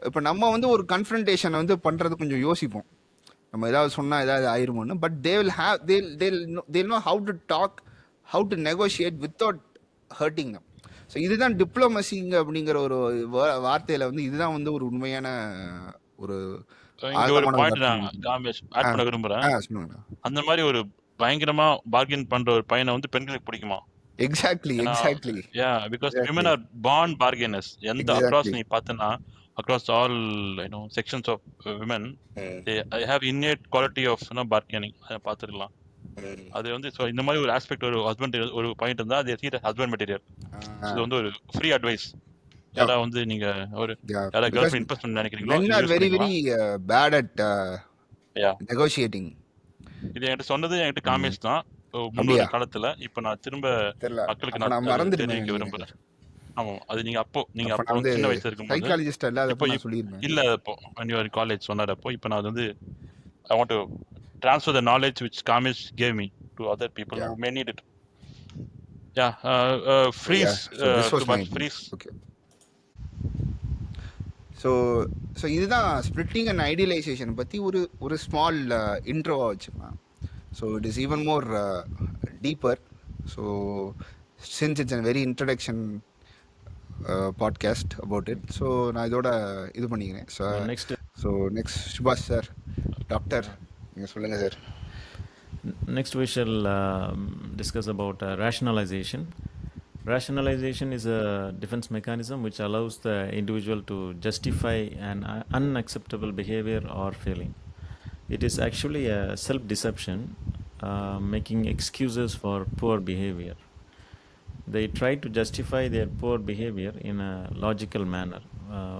Speaker 1: இப்போ நம்ம வந்து ஒரு கன்ஃபரன்டேஷனை வந்து பண்ணுறது கொஞ்சம் யோசிப்போம், நம்ம ஏதாவது சொன்னால் ஏதாவது ஆயிருமோன்னு. But they will have they'll know how to talk, how to negotiate without hurting them. So இதுதான் டிப்ளமசிங்க அப்படிங்கிற ஒரு வார்த்தையில் வந்து இதுதான் வந்து ஒரு உண்மையான ஒரு
Speaker 3: இங்க ஒரு பாயிண்ட் நான் காமேஷ் ஆட் பண்ண விரும்புறேன். அந்த மாதிரி ஒரு பயங்கரமா பார்கெயின் பண்ற ஒரு பையனை வந்து பெண்களுக்கு பிடிக்குமா?
Speaker 1: Exactly.
Speaker 3: Yeah, because women are born bargainers. எந்த அக்ராஸ் நீ பார்த்தனா, across all sections of women, they have innate quality of bargaining. பார்த்துக்கலாம். அது வந்து ஸோ இந்த மாதிரி ஒரு ஆஸ்பெக்ட் ஒரு ஹஸ்பண்ட் ஒரு பாயிண்ட் இருந்தால் அது சீட் ஹஸ்பண்ட் மெட்டீரியல். இது வந்து ஒரு ஃப்ரீ அட்வைஸ். யாராவது வந்து நீங்க ஒரு யாராவது கேர்ள் ஃப்ரெண்ட் இம்ப்ரெஸ் பண்ண நினைக்கிறீங்களோ,
Speaker 1: men are very very bad at negotiating.
Speaker 3: இது என்கிட்ட சொன்னது என்கிட்ட காமேஷ் தான் முன்னொரு காலத்துல. இப்போ நான் திரும்ப மக்களுக்கு நான் தெரிவிக்க விரும்புறேன். ஆமா, அது நீங்க அப்போ சின்ன வயசுல இருக்கும்போது
Speaker 1: சைக்காலஜிஸ்ட்
Speaker 3: இல்ல அப்போ when you are in college சொன்னாரப்போ, இப்போ நான் வந்து I want to transfer the knowledge which Kamesh gave me to other people who may need it. Yeah, freeze.
Speaker 1: So this was my
Speaker 3: freeze.
Speaker 1: Okay. So இதுதான் splitting and idealisation பற்றி ஒரு small இன்ட்ரோவாக வச்சுக்கலாம். So it is even more deeper. So since it's a very introduction podcast about it, so நான் இதோட இது பண்ணிக்கிறேன். So next சுபாஷ் sir, doctor, நீங்கள் சொல்லுங்கள் sir.
Speaker 2: Next we shall discuss about rationalization. Rationalization is a defense mechanism which allows the individual to justify an unacceptable behavior or feeling. It is actually a self-deception, making excuses for poor behavior. They try to justify their poor behavior in a logical manner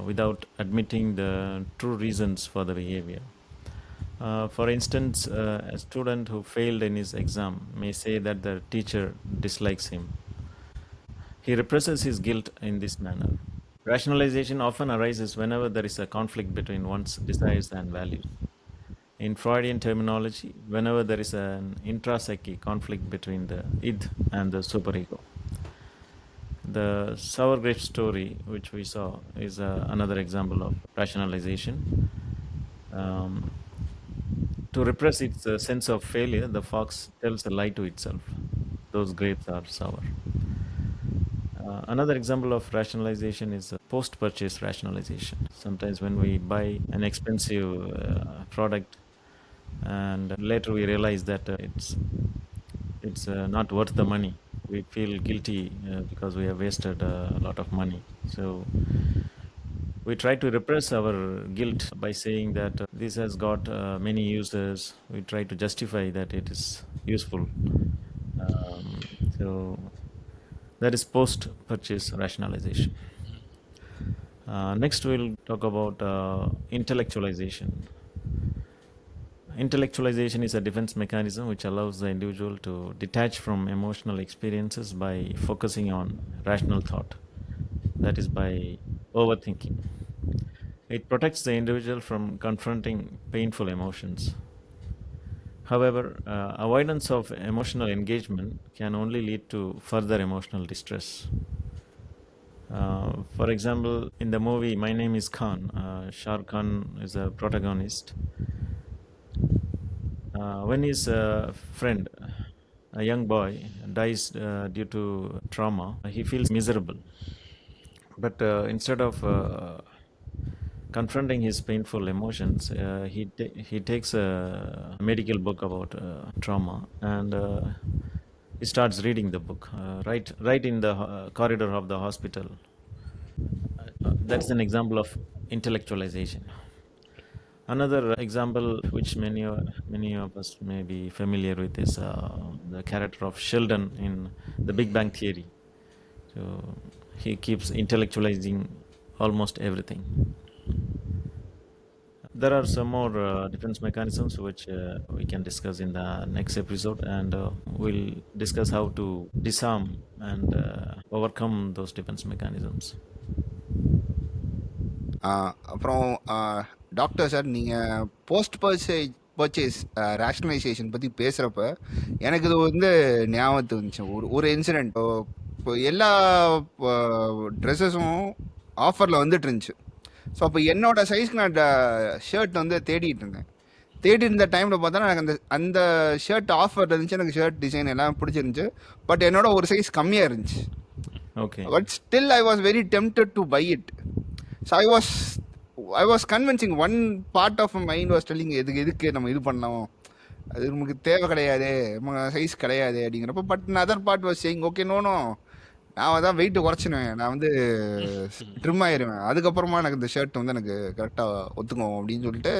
Speaker 2: without admitting the true reasons for the behavior. For instance, a student who failed in his exam may say that the teacher dislikes him. He represses his guilt in this manner. Rationalization often arises whenever there is a conflict between one's desires and values. In Freudian terminology, whenever there is an intrapsychic conflict between the id and the superego. The sour grape story, which we saw, is another example of rationalization. To repress its sense of failure, the fox tells a lie to itself. Those grapes are sour. Another example of rationalization is post-purchase rationalization. Sometimes when we buy an expensive product and later we realize that it's not worth the money, we feel guilty because we have wasted a lot of money. So we try to repress our guilt by saying that this has got many uses. We try to justify that it is useful. So that is post-purchase rationalization. Next, we'll talk about intellectualization. Intellectualization is a defense mechanism which allows the individual to detach from emotional experiences by focusing on rational thought, that is, by overthinking. It protects the individual from confronting painful emotions. However, avoidance of emotional engagement can only lead to further emotional distress. For example, in the movie My Name is Khan, Shah Rukh Khan is a protagonist. When his friend, a young boy, dies due to trauma, he feels miserable. But instead of confronting his painful emotions, he takes a medical book about trauma, and he starts reading the book right in the corridor of the hospital. That's an example of intellectualization. Another example, which many of us may be familiar with, is the character of Sheldon in The Big Bang Theory. So he keeps intellectualizing almost everything. There are some more defense mechanisms which we can discuss in the next episode, and we'll discuss how to disarm and overcome those defense mechanisms.
Speaker 1: அப்புறம் doctor sir, நீங்கள் post purchase rationalisation பற்றி பேசுகிறப்ப எனக்கு இது வந்து ஞாபகத்து வந்துச்சு. ஒரு incident. இப்போ எல்லா ட்ரெஸ்ஸஸும் ஆஃபரில் வந்துட்டு இருந்துச்சு. ஸோ அப்போ என்னோட சைஸ்க்கு நான் ஷர்ட் வந்து தேடிட்டு இருந்தேன். தேடி இருந்த டைமில் பார்த்தா எனக்கு அந்த அந்த ஷர்ட் ஆஃபர் இருந்துச்சு. எனக்கு ஷர்ட் டிசைன் எல்லாம் பிடிச்சிருந்துச்சு. பட் என்னோட ஒரு சைஸ் கம்மியாக இருந்துச்சு.
Speaker 2: Okay.
Speaker 1: But still I was very tempted to buy it. So I was convincing, one part of my mind was telling எதுக்கு நம்ம இது பண்ணோம், அது நமக்கு தேவை கிடையாது, நம்ம சைஸ் கிடையாது அப்படிங்கிறப்ப. But other part was saying okay no, நான் தான் வெயிட் குறைச்சிடுவேன், நான் வந்து ட்ரிம் ஆயிடுவேன், அதுக்கப்புறமா எனக்கு இந்த ஷர்ட் வந்து எனக்கு கரெக்டாக ஒத்துக்கும் அப்படின்னு சொல்லிட்டு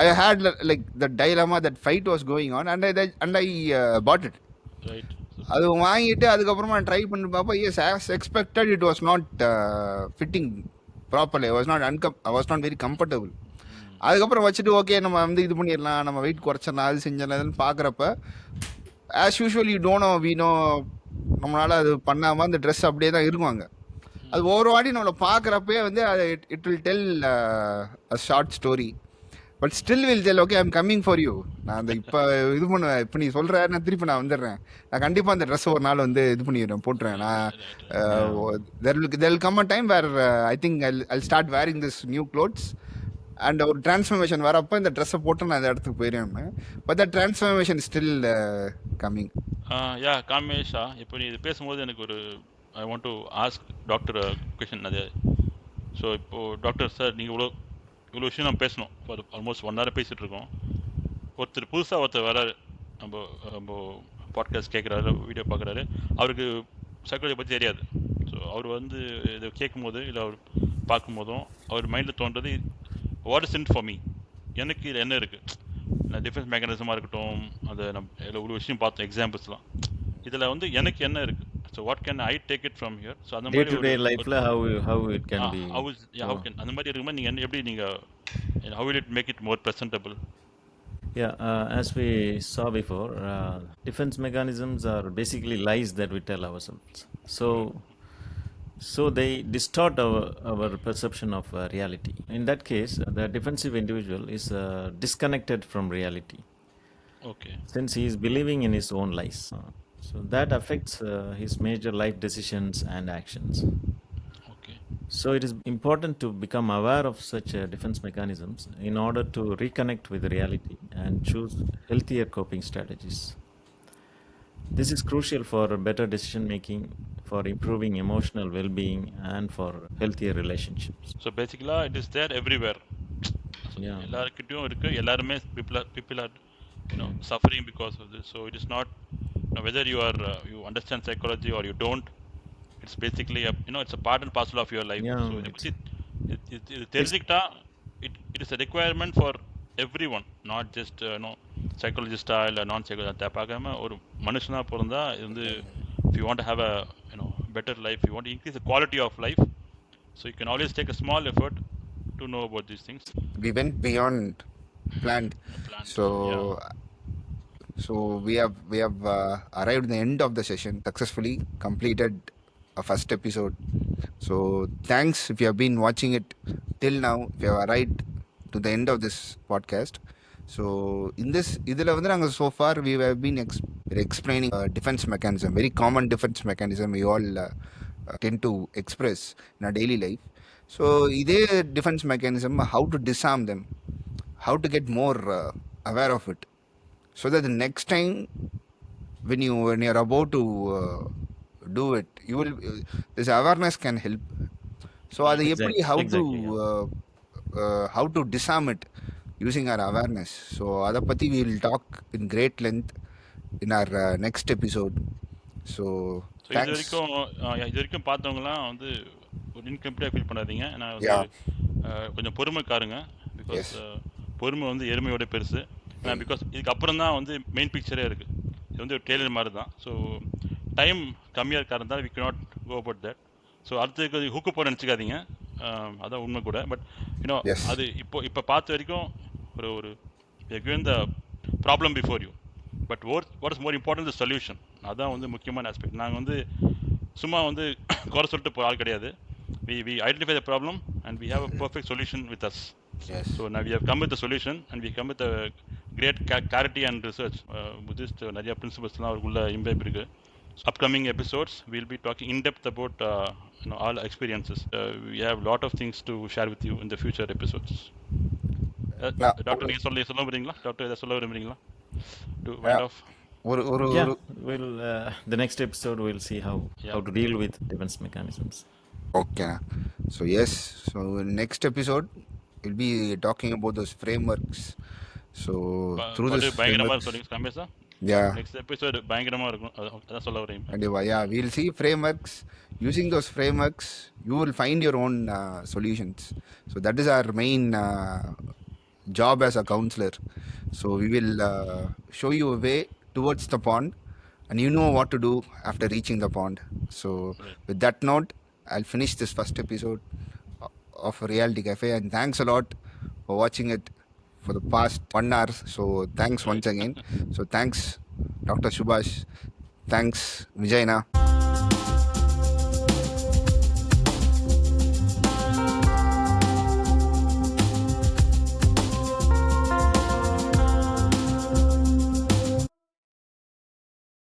Speaker 1: I hate like the dilemma, that fight was going on, and I bought it.
Speaker 3: Right.
Speaker 1: அது வாங்கிட்டு அதுக்கப்புறமா ட்ரை பண்ணி பார்ப்போம். Yes, as expected it was not fitting properly. I was not very comfortable. அதுக்கப்புறம் வச்சுட்டு ஓகே நம்ம வந்து இது பண்ணிடலாம், நம்ம வெயிட் குறைச்சிடலாம், அது செஞ்சிடலாம்னு பார்க்குறப்ப as usual you don't know we know, நம்மளால் அது பண்ணாமல் அந்த ட்ரெஸ் அப்படியே தான் இருக்குவாங்க. அது ஒவ்வொரு வாட்டி நம்மளை பார்க்குறப்பே வந்து அது it will tell a short story. But still will tell okay I'm coming for you. நான் அந்த இப்போ இது பண்ணுவேன், இப்போ நீ சொல்கிற நான் திருப்பி நான் வந்துடுறேன், நான் கண்டிப்பாக அந்த ட்ரெஸ் ஒரு நாள் வந்து இது பண்ணிடுறேன், போட்டுருவேன். நான் there will come a time where I think I start wearing this new clothes, and ஒரு டிரான்ஸ்ஃபர்மேஷன் வரப்போ இந்த ட்ரெஸ்ஸை போட்டு நான் அந்த இடத்துக்கு போயிடுவேன். But the transformation still coming.
Speaker 3: Yeah காமேஷா, இப்போ நீ இது பேசும்போது எனக்கு ஒரு I want to ask doctor question. அது ஸோ இப்போது டாக்டர் சார், நீங்கள் இவ்வளோ விஷயம் நம்ம பேசணும், ஒரு ஆல்மோஸ்ட் 1 hour பேசிகிட்டு இருக்கோம். புதுசாக ஒருத்தர் வராரு, நம்ம பாட்காஸ்ட் கேட்குறாரு, வீடியோ பார்க்குறாரு, அவருக்கு சைக்காலஜி பற்றி தெரியாது. ஸோ அவர் வந்து இதை கேட்கும்போது இல்லை அவர் பார்க்கும்போதும் அவர் மைண்டில் தோன்றது, what is in for me, எனக்கு இதில் என்ன இருக்குது, நான் டிஃபென்ஸ் மெக்கானிசமாக இருக்கட்டும், அதை நம்ம இதில் ஒரு விஷயம் பார்த்தோம் எக்ஸாம்பிள்ஸ்லாம், இதில் வந்து எனக்கு என்ன இருக்குது, so what can I take it from here. So அந்த மாதிரி
Speaker 2: Day-to-day life, how it can be.
Speaker 3: How can அந்த மாதிரி இருக்கும்போது நீங்கள் எப்படி நீங்கள் how will it make it more presentable?
Speaker 2: Yeah, as we saw before, defense mechanisms are basically lies that we tell ourselves. So they distort our perception of reality. In that case, the defensive individual is disconnected from reality,
Speaker 3: okay.
Speaker 2: since he is believing in his own lies. So that affects his major life decisions and actions.
Speaker 3: Okay.
Speaker 2: So it is important to become aware of such defense mechanisms in order to reconnect with reality and choose healthier coping strategies. This is crucial for better decision making, for improving emotional well-being, and for healthier relationships.
Speaker 3: So பேசிக்கலாக it is there everywhere.
Speaker 2: Yeah.
Speaker 3: எல்லாருக்கிட்டையும் இருக்குது, எல்லாருமே people are suffering because of this. So it is not whether you understand psychology or you don't. It's basically it's a part and parcel of your life.
Speaker 2: Yeah,
Speaker 3: So இது தெரிஞ்சுக்கிட்டா it is a requirement for everyone, not just psychologist-ஆ இல்லை நான் சைக்காலஜிஸ்டாக பார்க்காம ஒரு மனுஷனாக பிறந்தா இது வந்து if you want to have a better life, you want to increase the quality of life, so you can always take a small effort to know about these things.
Speaker 1: We went beyond planned.
Speaker 3: Planned.
Speaker 1: So
Speaker 3: Yeah.
Speaker 1: so we have arrived at the end of the session, successfully completed a first episode. So thanks if you have been watching it till now, if you have arrived to the end of this podcast. So in this idhula vandu naanga so far we have been explaining defense mechanism, very common defense mechanism we all tend to express in our daily life. So இதே defense mechanism, how to disarm them, how to get more aware of it, so that the next time when you're about to do it, you will this awareness can help. So
Speaker 3: Right.
Speaker 1: அது எப்படி
Speaker 2: Exactly. Yeah.
Speaker 1: how to disarm it using our awareness. So அதை பற்றி we will talk in great length in our next episode. So
Speaker 3: so இது
Speaker 1: thanks.
Speaker 3: வரைக்கும் இது வரைக்கும் பார்த்தவங்கலாம் வந்து ஒரு இன்கம்ப்ளீட்டாக ஃபீல் பண்ணாதீங்க. ஏன்னா வந்து
Speaker 1: Yeah.
Speaker 3: கொஞ்சம் பொறுமைக்காருங்க. Because
Speaker 1: Yes.
Speaker 3: பொறுமை வந்து எருமையோட பெருசு. ஏன்னா பிகாஸ் இதுக்கப்புறம் தான் வந்து மெயின் பிக்சரே இருக்குது. இது வந்து ஒரு டெய்லர் மாதிரி தான். ஸோ டைம் கம்மியாக இருக்கா இருந்தால் we cannot go about that. So அடுத்ததுக்கு ஹுக்கு போட நினச்சிக்காதீங்க. அதான் உண்மை கூட. But
Speaker 1: Yes.
Speaker 3: அது இப்போ பார்த்த வரைக்கும் ஒரு ஒரு given the problem before you, but what is more important the solution. அதான் வந்து முக்கியமான ஆஸ்பெக்ட். நாங்கள் வந்து சும்மா வந்து குறை சொல்லிட்டு போகிற ஆள் கிடையாது. we identify the problem and we have a perfect solution with us.
Speaker 1: Yes.
Speaker 3: So now we have come with the solution and we come with a great clarity and research. Buddhist நிறைய பிரின்சிபல்ஸ்லாம் அவருக்குள்ள imbibe இருக்கு. Upcoming episodes we'll be talking in depth about all experiences. We have lot of things to share with you in the future episodes. Doctor நீங்கள் சொல்ல விரும்புறீங்களா? Doctor இதை சொல்ல விரும்புறீங்களா? To wind off.
Speaker 2: Yeah, we'll the next episode we'll see how to deal with defense mechanisms.
Speaker 1: Okay. So yes, so next episode we'll be talking about those frameworks. So through this
Speaker 3: பயங்கரமா
Speaker 1: frameworks,
Speaker 3: சொல்றீங்க கமேஷா.
Speaker 1: yeah,
Speaker 3: next episode பயங்கரமா இருக்கும். அதான் சொல்ல வரேன்.
Speaker 1: and yeah, we'll see frameworks. Using those frameworks, you will find your own solutions. So that is our main job as a counselor. So we will show you a way towards the pond, and you know what to do after reaching the pond. So with that note, I'll finish this first episode of Reality Cafe, and thanks a lot for watching it for the past 1 hour. So thanks once again. So thanks Dr. Subash, thanks Vijayna.